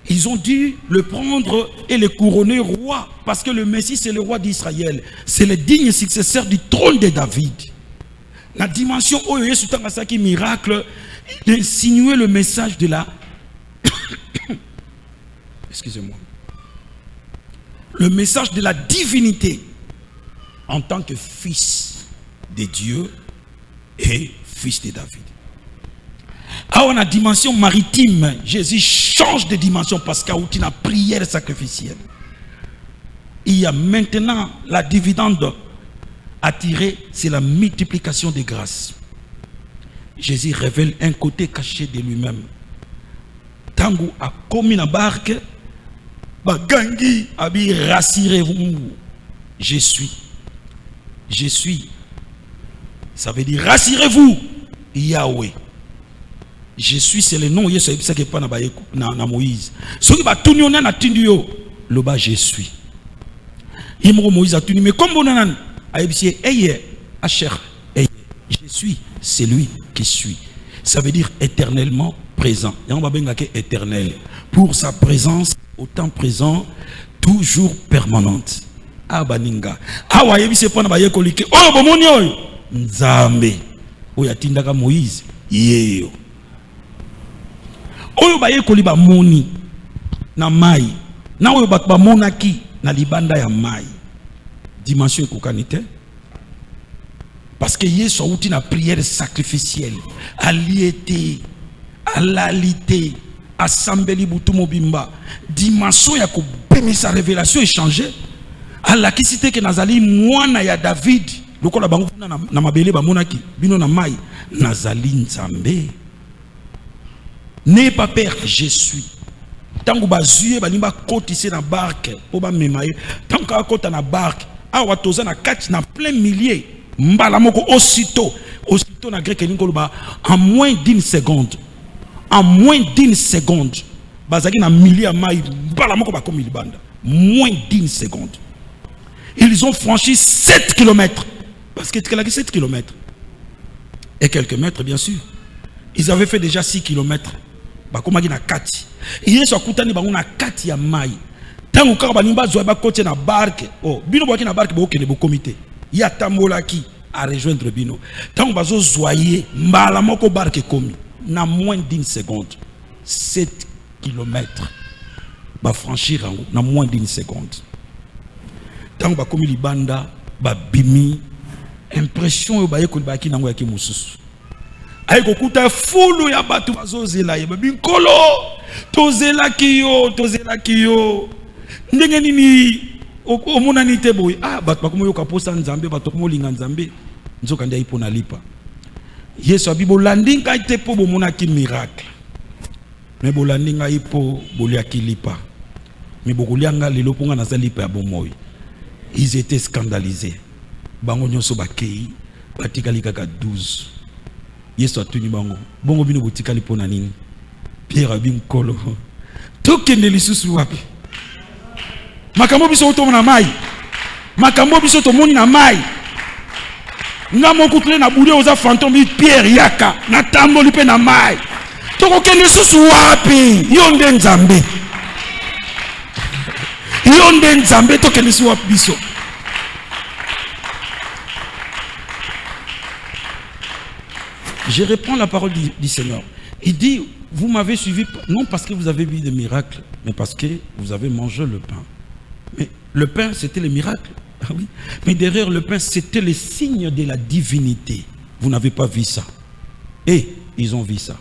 ils ont dû le prendre et le couronner roi, parce que le Messie, c'est le roi d'Israël. C'est le digne successeur du trône de David. La dimension où Jésus a qui miracle, insinuer le message de la excusez-moi, le message de la divinité en tant que fils de Dieu et fils de David. Alors, on a dimension maritime. Jésus change de dimension parce qu'il y a une prière sacrificielle. Il y a maintenant la dividende à tirer, c'est la multiplication des grâces. Jésus révèle un côté caché de lui-même. Tango a commis la barque, Bagangi a dit rassurez-vous, je suis. Je suis. Ça veut dire rassurez-vous, Yahweh. Je suis, c'est le nom, Yesu qui pas na Moïse. Ce qui va tout le monde a tindio, le bas je suis. Il Moïse a tenu, mais comme on a dit, je suis, c'est lui qui suis. Ça veut dire éternellement présent. Et on va bien éternel. Pour sa présence, autant présent, toujours permanente. Abaninga. Awa yebi se pona ba yekolike. Oh bomoni oyo. Nzambe. Oya tindaka Moïse. Yeyo. Oyo ba yekoli ba moni na mai. Na oyo ba monaki na libanda ya mai. Dimension ekokanite. Parce que Yesu a outi na prière sacrificielle, à liété, à l'alité, à sambeli butu mobimba. Dimension ya ko sa révélation est changée. À la kisite que nazali mwana ya David, lokola bango na mabele ba monaki, bino na mai, nazali nzambe. N'aie pas peur, je suis. Tango bazuye balimba kotise na barque, po ba memaye, tango akota na barque, awa toza na kati na plein milliers. Mbalamoko aussitôt na grec en moins d'une seconde, en moins d'une seconde, bazaki na milliers mai mbalamoko ba comme libanda, moins d'une seconde. Ils ont franchi 7 km, parce que tu as 7 km et quelques mètres bien sûr. Ils avaient fait déjà 6 km bakomaki na kati Yesu akutani bango na kati ya mai tango kaka banimba zwa bakote na barke bino boki na barke bokende bokomite ya tambolaki à rejoindre bino tango bazo zoyer mbala moko barke komi na moins d'une seconde 7 km ba franchir na moins d'une seconde tango bakomi libanda babimi impression yo baye ko baki nango yaki mususu ay ko kuta fulu ya batu bazozela ye babinkolo tozelaki yo ndenge nini omona ni te boy batu bakomo yo kaposa nzambe batu bakomo linga nzambe nzoka ndi ipona lipa Yesu abibo landinga ite po bomona ki miracle mais bolandinga ipo boliaki lipa mais bokolianga lelo ponga na za lipa ya bomoyi. Ils étaient scandalisés. Bango nyonso bakei batikali kaka 12. Yesu atuni bango. Bongo bino botikali pona nini? Pierre abinkolo. Tokende lisusu wapi? Makambo biso to na mai. Makambo biso to moni na mai. Ngamo kutule na boude oza fantôme Pierre yaka na tamboli pe na mai. Tokokende lisusu wapi? Yonde nzambe. Yonde nzambe tokende lisusu wapi biso. Je reprends la parole du Seigneur. Il dit, vous m'avez suivi, non parce que vous avez vu des miracles, mais parce que vous avez mangé le pain. Mais le pain, c'était le miracle. Ah oui. Mais derrière le pain, c'était le signe de la divinité. Vous n'avez pas vu ça. Et ils ont vu ça.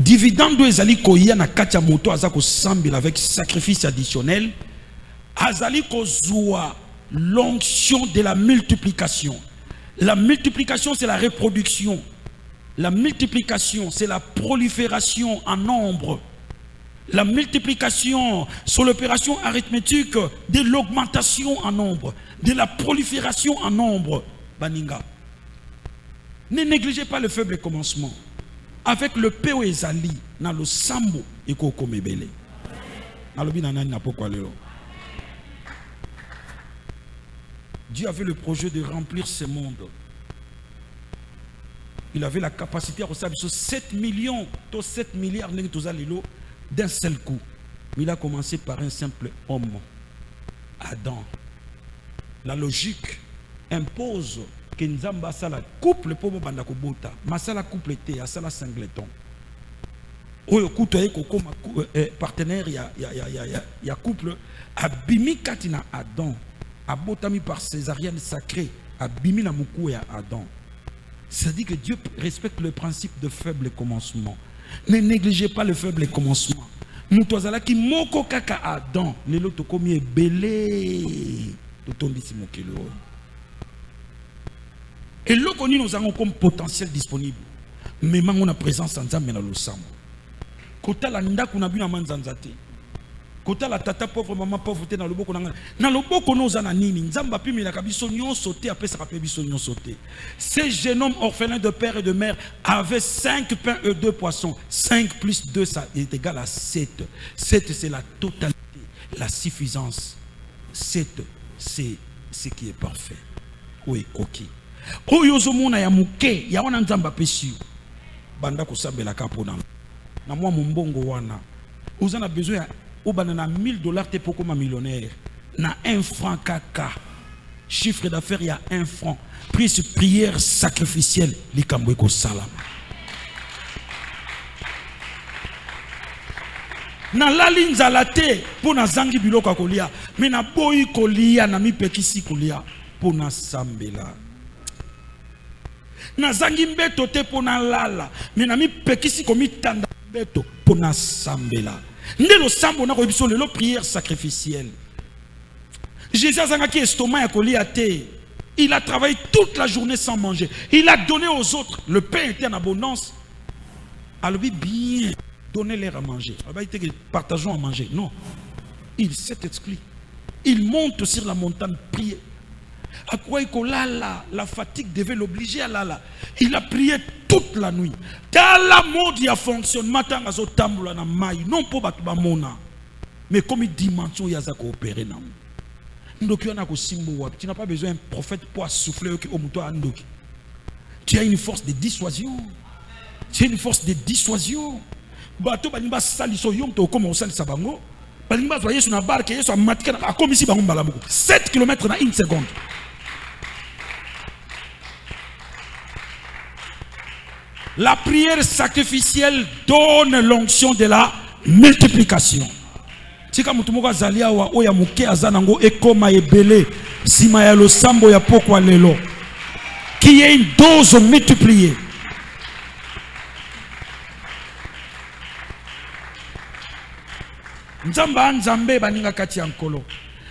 Dividende ezali koya na katia moto azako sambel avec sacrifice additionnel. Azali kozua l'onction de la multiplication. La multiplication, c'est la reproduction. La multiplication, c'est la prolifération en nombre. La multiplication, c'est l'opération arithmétique de l'augmentation en nombre, de la prolifération en nombre. Baninga. Ne négligez pas le faible commencement. Avec le P.O. Ezali, dans le Sambo, et Koko Mebele. Dieu avait le projet de remplir ce monde. Il avait la capacité à recevoir 7 millions, 7 milliards d'un seul coup. Mais il a commencé par un simple homme, Adam. La logique impose que Nzamba sala couple pour banda ko bota. Masala couple était à sala singleton. Oyo kuto eko koma partenaire ya couple abimi katina Adam. Abotami par césarienne sacrée, abimi na muku ya Adam. C'est-à-dire que Dieu respecte le principe de faible commencement. Ne négligez pas le faible commencement. Mutozala ki moko kaka Adam, lelo tokomi ebele totondisi mokelo. Et là nous avons comme potentiel disponible. Mais on a présence en Nzambe na losambo. Kota la ndako na bina manzanzate. Kota la tata pauvre, maman pauvre, na loboko na na loboko nous ana nini nzamba pimi la kabiso nyon sauté après ça rappelle biso nyon sauté. Ces jeunes hommes orphelins de père et de mère avaient 5 pains et 2 poissons. 5 plus 2 ça est égal à 7. 7 c'est la totalité, la suffisance. 7 c'est ce qui est parfait. Oui, OK. Oyo zomona ya muke ya wana nzamba pesi banda kosambela kapona na mwa mbongo wana uzana besoin ya obana na $1000 te poko ma millionnaire na 1 franc kaka chiffre d'affaires ya 1 franc prière sacrificielle likambo eko salama na lali nzala te pona zangi biloko kolia mais na boyi kolia na mipekisi kolia pona sambela na zangi mbeto te pona lala mais na mipekisi komi tanda mbeto pona sambela. Ndelo sambo na ko biso lelo prière sacrificielle. Jésus azanga ki estomac ya kolia te. Il a travaillé toute la journée sans manger. Il a donné aux autres. Le pain était en abondance. Alors bien donnez-leur à manger. Partageons à manger. Non. Il s'est exclu. Il monte sur la montagne prier. À quoi la fatigue devait l'obliger à lala. Il a prié toute la nuit. Dans la mode il a fonctionné. Matin à zo tamboula na mai. Non pour batba mona. Mais comme une dimension il y a ça coopérer nam. Ndoki on a ko simbo wap. Tu n'as pas besoin d'un prophète pour souffler au muto andoki. Tu as une force de dissuasion. C'est une force de dissuasion. Bato balimba saliso yom to comme on salisa bango. Balimba voyez sur la barque et sur matika a comme ici bango balamuko. 7 km dans 1 seconde. La prière sacrificielle donne l'onction de la multiplication. Tika mutumoko azali awa oya muke azanango ekoma ebele sima ya losambo ya pokwa lelo. Qui est une dose multipliée. Nzamba nzambe baninga kati ya nkolo.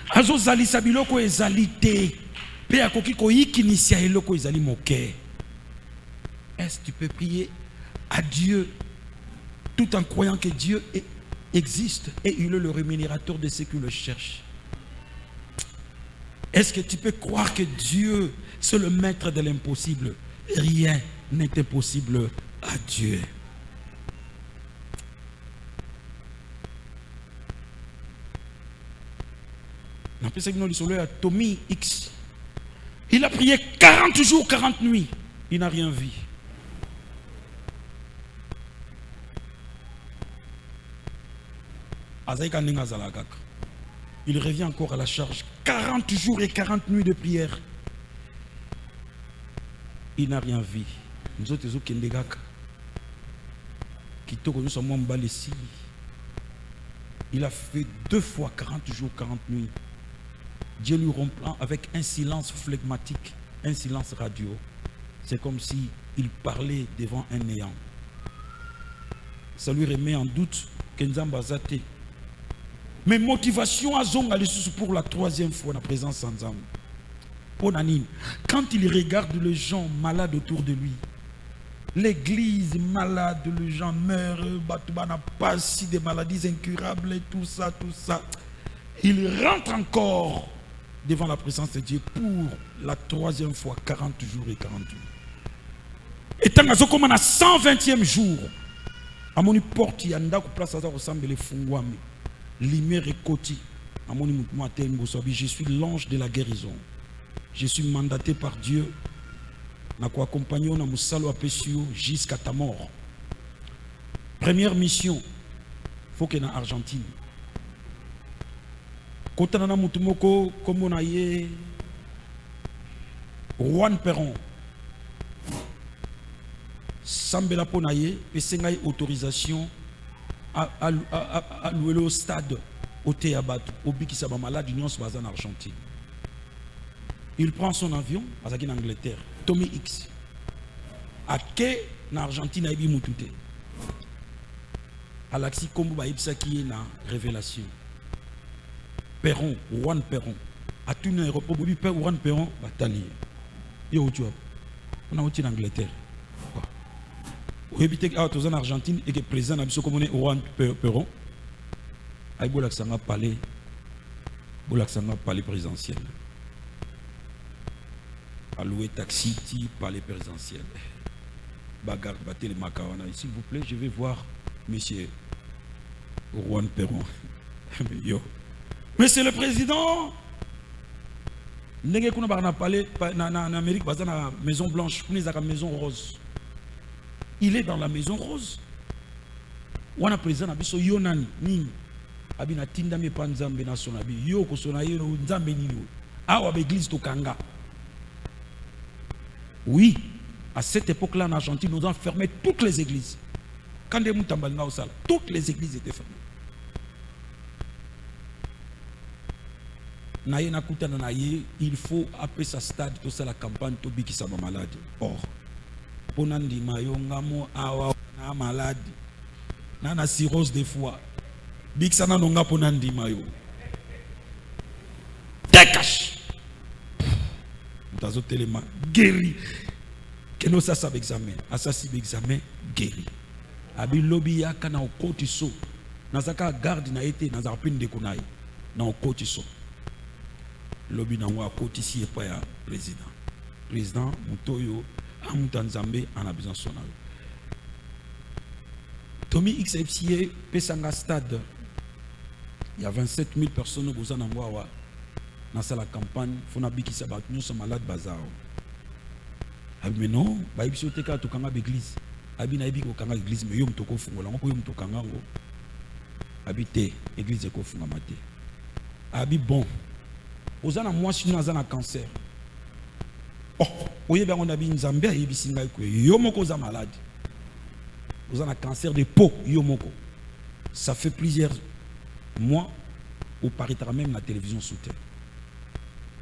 Azo zalisa biloko ezali te. Pe akoki koyikinisia eloko ezali moke. Est-ce que tu peux prier à Dieu tout en croyant que Dieu existe et il est le rémunérateur de ceux qui le cherchent? Est-ce que tu peux croire que Dieu c'est le maître de l'impossible? Rien n'est impossible à Dieu. Tommy X. Il a prié 40 jours, 40 nuits. Il n'a rien vu. Il revient encore à la charge. 40 jours et 40 nuits de prière. Il n'a rien vu. Nous autres, il a fait 2 fois 40 jours, 40 nuits. Dieu lui remplit avec un silence flegmatique, un silence radio. C'est comme si il parlait devant un néant. Ça lui remet en doute Kenzamba Zate. Mais motivation à Zonga pour la 3e fois la présence en Zam. Quand il regarde les gens malades autour de lui, l'église malade, les gens meurent, Batouba n'a pas si des maladies incurables, et tout ça, il rentre encore devant la présence de Dieu pour la 3e fois, 40 jours et 40 jours. Et tant que comme on a 120e jour, à mon porte, il y a une place à ressemble les fungwami, lumière et côté. À mon je suis l'ange de la guérison. Je suis mandaté par Dieu. Na ko accompagner na musalo apesio jusqu'à ta mort. Première mission, faut que na Argentine. Kotana na mutumoko comme on a yé Juan Perron. Sambela ponaye et sengai autorisation à louer le stade au Théabat au Bikisaba malade d'Union Bazan en Argentine. Il prend son avion à en Angleterre. Tommy X. À quai en Argentine, il y a tout. À l'axi Kombo, il y a une révélation. Perron, Juan Perron. À tout l'aéroport, il y a Juan Perron, Batali. Il y a on a en Angleterre. Vous habitez en Argentine et que le président a comme Juan Perron. Il y a un palais présidentiel. À louer taxi, palais présidentiel. Bagarre, battez les macarons. S'il vous plaît, je vais voir monsieur Juan Perron. Monsieur le président, nous avons parlé en Amérique, dans la Maison Blanche, nous avons la Maison Rose. Il est dans la Maison Rose. On a président Abiso Yonani, Nini. Abina Tinda me panzambe na sonabi. Yoko sonaye no nzambe nini. Awa l'église Tokanga. Oui, à cette époque-là en Argentine, nous avons fermé toutes les églises. Quand des moutambalina au sal, toutes les églises étaient fermées. Naye nakuta na naye, il faut appeler sa stade tout ça la campagne to biki sa malade. Or, ponandi mayonga mo awa na malade. Na cirrhose des foies. Biki sana nonga ponandi mayo. Dekash. Tazo téléma guéri. Que nous ça examen. Assassin examen guéri. Abi lobby ya kana okotiso. Nazaka garde na été na zapine de kunai. Na okotiso. Lobby na wa kotisi et pas ya président. Président Mutoyo Amutanzambe en a besoin sonal. Tommy XFCA Pesanga Stade. Il y a 27 000 personnes au Zanamwawa. Dans la campagne, il faut que nous sommes malades bazar. Mais non, il faut que nous sommes l'église. Abi na ko kanga église mais yo mtoko fungola ngo yo mtokanga ngo. Abi te église ko funga mate. Abi bon. Ozana moi si nous avons un cancer. Oh, oye ben on a bi nzambe yebi singa ko yo moko za malade. Ozana un cancer de peau yo moko. Ça fait plusieurs mois au paraîtra même la télévision sous terre.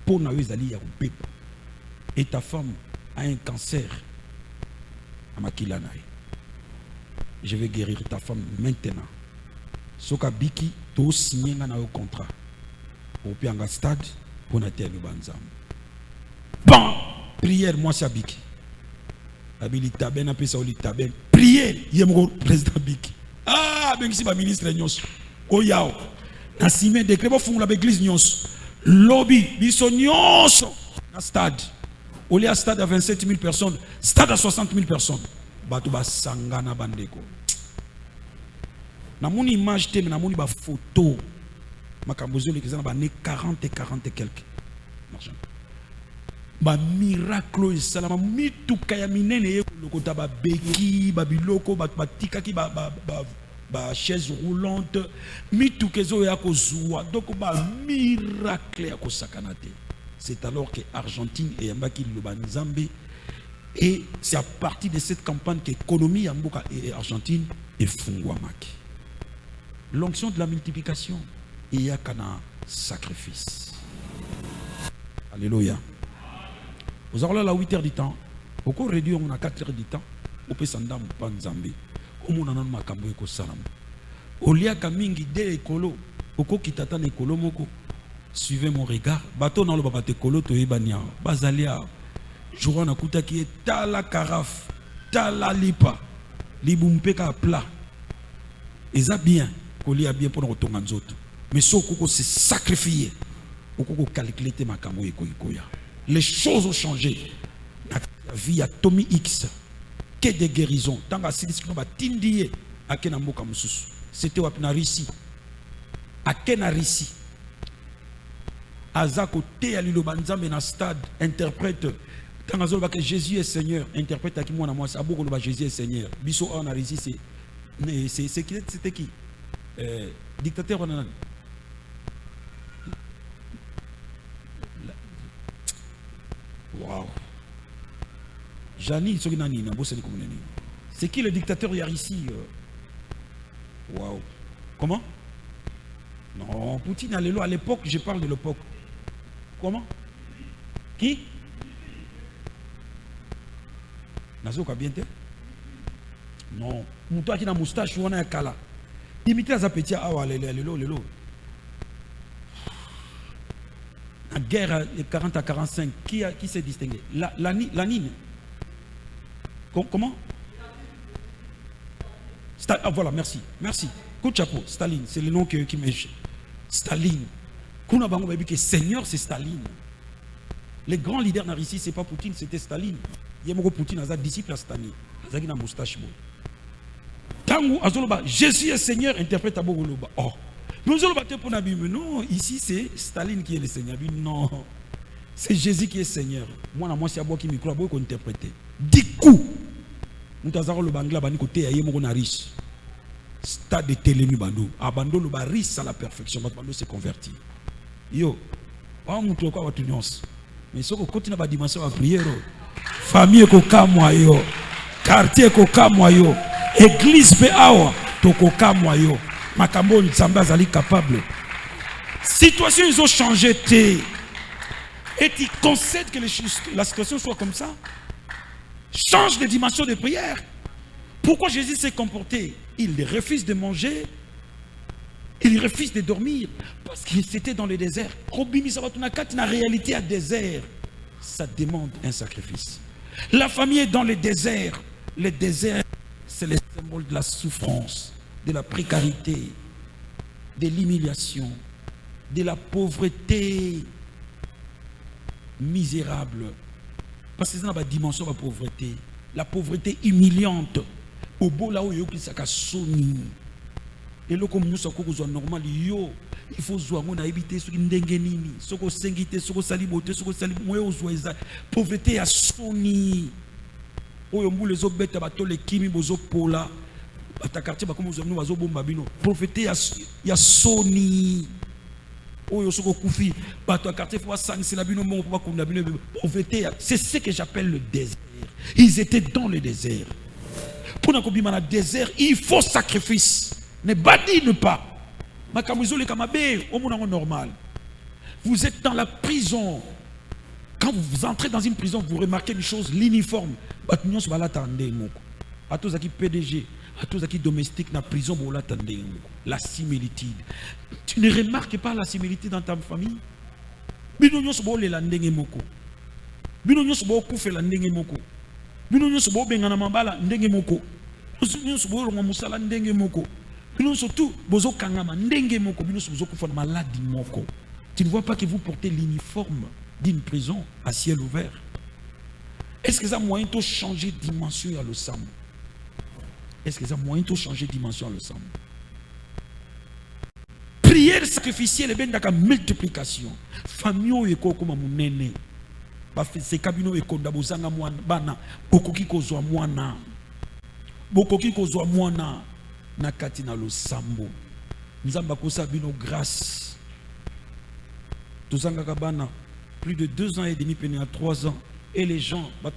Pour na ezali ya bébé. Et ta femme a un cancer à Makilanaï. Je vais guérir ta femme maintenant. Soka biki to signer na au contrat. Au pianga stade pour na terre banzam. Bon, prière moi ça biki. Abili taben a pesa oli taben. Prière, yemgo président biki. Ah, ben ici ba ministre nyos. Oyao. Na sime décret bo fungula ba église nyos. Lobby biso nyos na stade. Au lieu à stade à 27 000 personnes, stade à 60 000 personnes. Batouba sangana bandeko. Na mon image te, na mon ba photo. Ma kambozo les gens ba né 40 et 40 et quelques. Ba miracle salama mitu kaya minene lokota ba beki ba biloko ba tika ki ba chaise roulante mitu kezo ya kozua donc ba miracle ya kosakanate. C'est alors que Argentine et Yambaki Lubanzambe, et c'est à partir de cette campagne que l'économie Yamboka et Argentine est fungwamaki. L'onction de la multiplication, il y a un sacrifice. Alléluia. Vous avez là 8 heures du temps, au cours réduit on a 4 heures du temps, au Pesandam Panzambe, au Monanan Makambo et Kosalam. Au lieu Kamingi de Ekolo, au Kokitatan Ekolo Moko. Suivez mon regard. Bateau dans le babate kolo to ebania. Bazalia. Jouan na kuta qui est tala karaf, tala lipa, libumpeka plat. Et ça bien, koli a bien pour nous retourner en autres. Mais ce qu'on s'est sacrifié, on peut calculer ma camo et koya. Les choses ont changé. La vie à Tommy X, que des guérisons. Tant que c'est ce qu'on va t'indier à Kenamboka Moussous. C'était au Rissi. À Kenarissi. Azako te alilo banzambe na stade interprète quand azolo que Jésus est Seigneur interprète à qui moi na moi aboko ba Jésus est Seigneur biso on a réussi c'est qui c'était qui dictateur on a wow Jani soki nani na bosse ni komuneni c'est qui le dictateur hier ici wow comment non Poutine à l'époque je parle de l'époque. Comment? Qui? Nazoka bien te? Non. Moutoua qui n'a moustache ou on a un kala. Dimitri Azapetia, ah ouais, lelo. La guerre de 40 à 45, qui s'est distingué? La Nine. Comment? Ah voilà, merci. Coup de chapeau, Staline, c'est le nom qui m'échappe. Staline. Kuna bango baby que Seigneur c'est Staline. Les grands leaders na Russie c'est pas Poutine, c'était Staline. Yemoko Poutine a disciple à Staline. Azaki na moustache bo. Tango azoloba Jésus est Seigneur interprète à Bogoloba. Oh. Nous allons battre pour Nabi mais non, ici c'est Staline qui est le Seigneur. Non. C'est Jésus qui est Seigneur. Moi c'est abo qui micro abo ko interpréter. Diku. Nous azaro le bangla bani côté yemoko na riche. Stade de Télénu Bando. Abando le baris à la perfection. Bando s'est converti. Yo, on montre quoi votre nuance. Mais ce qu'on continue à dimension à prière, famille koka moyo, quartier koka moyo, église pe awa to koka moyo. Makambo nzamba zali capable. Situation ils ont changé et tu concèdes que la situation soit comme ça. Change de dimension de prière. Pourquoi Jésus s'est comporté? Il refuse de manger. Il refuse de dormir parce qu'il était dans le désert. La réalité à désert, ça demande un sacrifice. La famille est dans le désert. Le désert, c'est le symbole de la souffrance, de la précarité, de l'humiliation, de la pauvreté misérable. Parce que c'est dans la dimension de la pauvreté. La pauvreté humiliante. Au beau là où il y a soni. Et là comme nous sommes normal yo il faut jouer mon habiter sur ndenge nini soko sengité soko saliboté soko sali moyo ozoeza pauvreté à soni oyo mbula ezobeta bato lekimi bozopola bata quartier bakomi ozomno bazobomba bino prophète ya soni oyo soko kufi bato ya quartier faut sangisela bino mbongo pour bakunda bino prophète c'est ce que j'appelle le désert. Ils étaient dans le désert. Pour nakobima na désert il faut sacrifice, ne badine pas makamizole kamabe au monde normal. Vous êtes dans la prison. Quand vous entrez dans une prison, vous remarquez une chose, l'uniforme. À tous qui PDG, à tous qui domestique dans la prison, la similitude. Tu ne remarques pas la similitude dans ta famille? Binonyo sobo le landenge moko. Binonyo sobo kufe landenge moko. Binonyo sobo bengana mambala ndenge moko. Binonyo sobo longa musala ndenge moko. Binonyo surtout bozo kangama ndenge moko. Binonyo sobo kufa na maladie moko. Tu ne vois pas que vous portez l'uniforme d'une prison à ciel ouvert. Est-ce que ça a moyen de changer de dimension à l'ensemble? Est-ce que ça a moyen de changer de dimension à l'ensemble? Prière sacrificielle et bien dans la multiplication. Famille et comme mon aîné. C'est cabino et konda bozanga mwana bana bokoki kozwa mwana. Bokoki kozwa mwana na katina l'ensemble. Nzamba kosa bino grâce. Plus de 2 ans et demi, péné à 3 ans. Et les gens, nous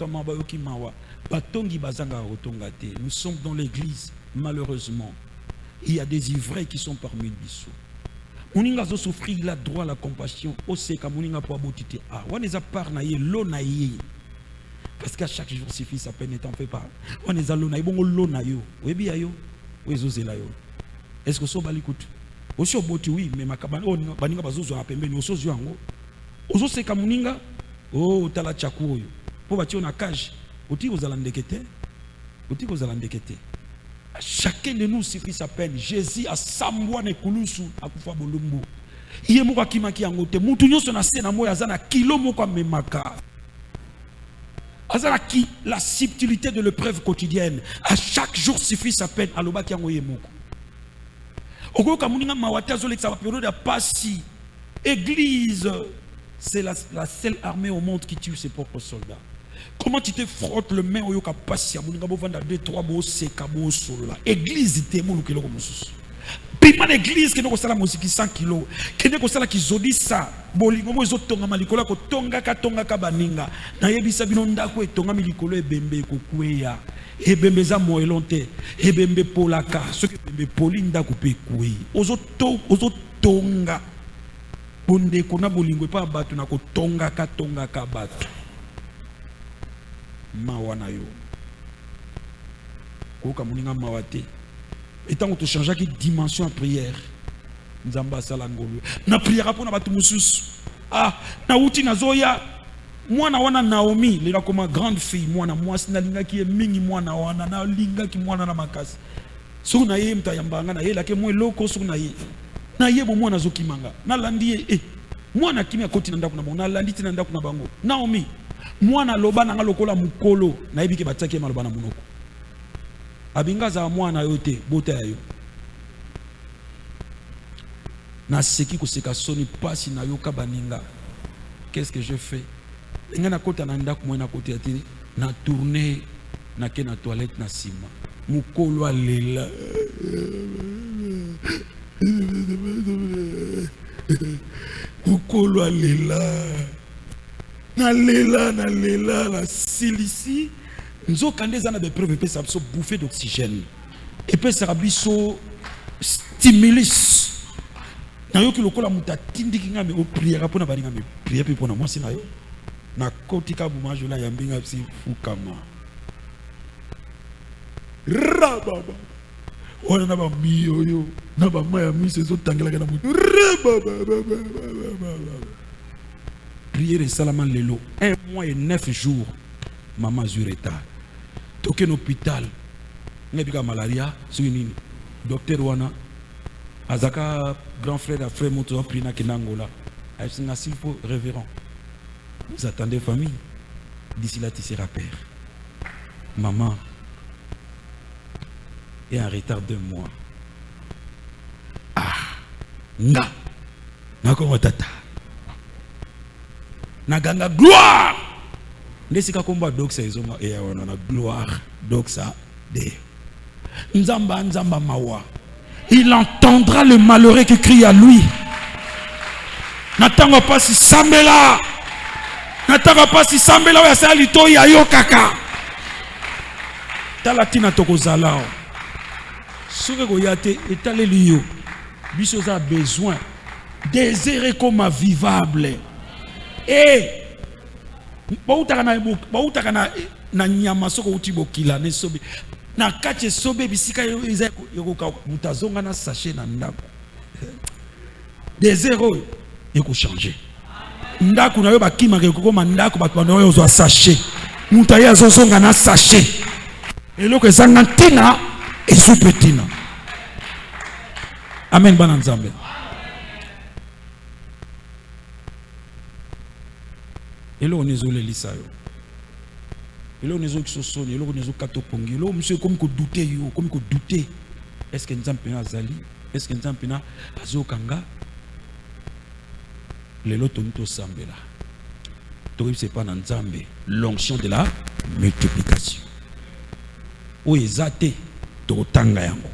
sommes dans l'église, malheureusement. Il y a des ivraies qui sont parmi nous. Moninga zo souffrir la droit à la compassion. Ose ka moninga po abotité. Ah, on les a parnaye lo naye. Parce qu'à chaque jour suffit sa peine n'en fait pas. On les a lo naye bon lo nayo. Webi ayo. Wezo zela yo. Est-ce que so balikout? Aussi oboti oui, mais makabana oh baninga bazozo apembe ni osozo yango. Ozo seka muninga oh tala chaku oyo. Po bati on a cage. Oti kozala ndekete. Oti kozala ndekete. Chacun de nous suffit sa peine. Jésus a sambwa ne kulusu akufa bolumbu. Iye moko akimaki yango te. Mutu nyonso na se na moya azana kilo moko memaka. Azana ki la subtilité de l'épreuve quotidienne. À chaque jour suffit sa peine. Alobaki yango ye moko. Église, c'est la seule armée au monde qui tue ses propres soldats. Comment tu te frottes le main au yoka passia, moninga bo vanda 2-3 bo seka bo sola. Église te mo lukelo ko mususu. Pima l'église qui ko sala musiki 100 kg, qui ne ko sala ki zodisa, bolingo mo ezotonga malikola ko tonga ka baninga. Na yebisa bino ndako etonga milikolo ebembe ko kweya. Ebembe za moelonte, ebembe polaka, ce que ebembe polinda coupe kwe. Ozo tonga. Bonde kona bolingo pa batu na ko tonga ka batu. Mawana yo. Koka muninga mawate. Et tant que tu changes de dimension en prière, Nzamba salangolo. Na prière pour na batu mususu. Ah, na uti na zoya. Mwana wana Naomi, lera comme grande fille, mwana mwasi na linga ki mingi mwana wana na linga ki mwana na makasi. So na ye mtayambanga na ye la ke mwe loko so na ye. Na ye bo mwana zo kimanga. Na landi mwana kimia koti na ndaku na bango. Na landi tina ndaku na bango. Naomi, mwana loba na lokola mukolo na yebike bataki maloba na munoko. Abinga za mwana yote bota yo. Na seki ko seka soni pasi na yoka baninga. Qu'est-ce que je fais? Na kota na ndaku mwana koti ati na tourner na ke na toilette na sima. Mukolo alela. Mukolo alela. Na lela la silici. Nous avons des preuves et ça bouffer d'oxygène. Et puis ça biso stimulus. Na yo ki lokola muta tindi kinga me o prière pour na baninga me prière pour na moi sina yo. Na kotika bumajo la yambinga si fukama. Rababa. Ona na ba miyo na ba maya mi se zo tangela kana mutu. Rababa. Prière et salaman lelo 1 mois et 9 jours maman Zureta toke l'hôpital nebika malaria suini docteur wana azaka grand frère à frère moto prina kinangola aysinga s'il faut révérend vous attendez famille d'ici là tu seras père maman est en retard de mois nga nako tata naganga gloire Ndesika komba doxa ezonga eya wana na gloire doxa de. Nzamba nzamba mawa. Il entendra le malheureux qui crie à lui. N'attends pas si sambela. N'attends pas si sambela ou yasa lito ya yo kaka. Talatina tokozala. Soke goyate etale liyo. Biso a besoin. Désiré comme vivable. Et bautaka na nyama soko utibo kila ne sobe. Na kache sobe bisika yokoka mutazonga na sachet na ndako. Des héros yoko changer. Ndako na yo bakima ke kokoma ndako bato na yo zo sachet. Mutaya zozonga na sachet. Eloko ezanga ntina esupetina. Amen bana nzambe. Eloko nezole lisayo. Eloko nezo kisosoni, eloko nezo katopongi, eloko monsieur comme ko douter yo, comme ko douter. Est-ce que nzambe na azali? Est-ce que nzambe na azokanga? Lelo tonito sambela. Toi c'est pas dans nzambe, l'onction de la multiplication. O ezate to tanga yango.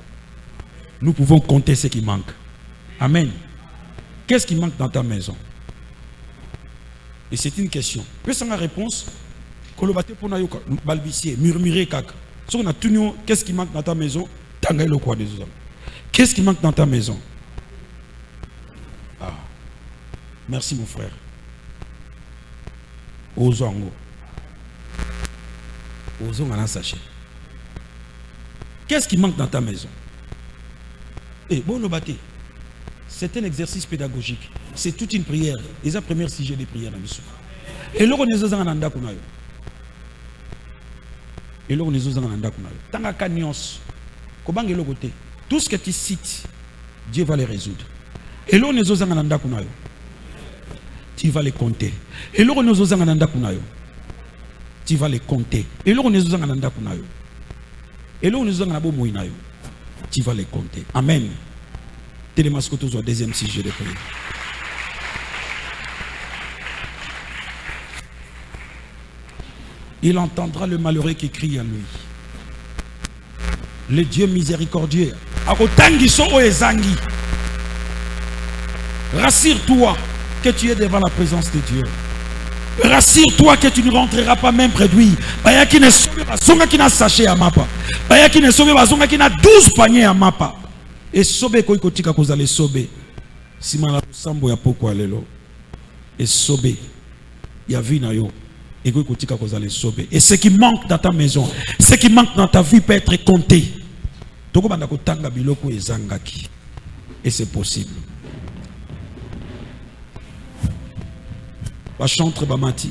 Nous pouvons compter ce qui manque. Amen. Qu'est-ce qui manque dans ta maison? Et c'est une question. Peut sans la réponse, kolobate pour nayoka, balbicier, murmurer kaka. Si on a tout, qu'est-ce qui manque dans ta maison? Tanga le quoi des hommes. Qu'est-ce qui manque dans ta maison? Ah. Merci mon frère. Ozongo. Ozongo na sachet. Qu'est-ce qui manque dans ta maison? Eh, bon, c'est un exercice pédagogique. C'est toute une prière. Les premiers sujets des prières. Et là, on est aux ananda kunayo. Et là, on est aux ananda kunayo. Tanga kanyos. Kobange le côté. Tout ce que tu cites, Dieu va les résoudre. Et là, on est aux ananda kunayo. Tu vas les compter. Et là, on est aux ananda kunayo. Tu vas les compter. Et là, on est aux ananda kunayo. Et là, on est aux ananda kunayo. Tu vas les compter. Amen. Télémascoto au deuxième sujet de prière. Il entendra le malheureux qui crie à lui. Le Dieu miséricordieux. Rassure-toi que tu es devant la présence de Dieu. Rassure-toi que tu ne rentreras pas même près de lui. Bayaki ne sauve pas, zonga qui n'a sachet à mapa. Bayaki ne sauve pas, zonga qui n'a 12 paniers à mapa. Et sobe ko ikotika kozale sobe. Simana sambo ya poko alelo. Et sobe. Ya vi na yo. Et ko ikotika kozale sobe. Et ce qui manque dans ta maison, ce qui manque dans ta vie peut être compté. Toko banda ko tanga biloko ezangaki. Et c'est possible. Ba chantre ba mati.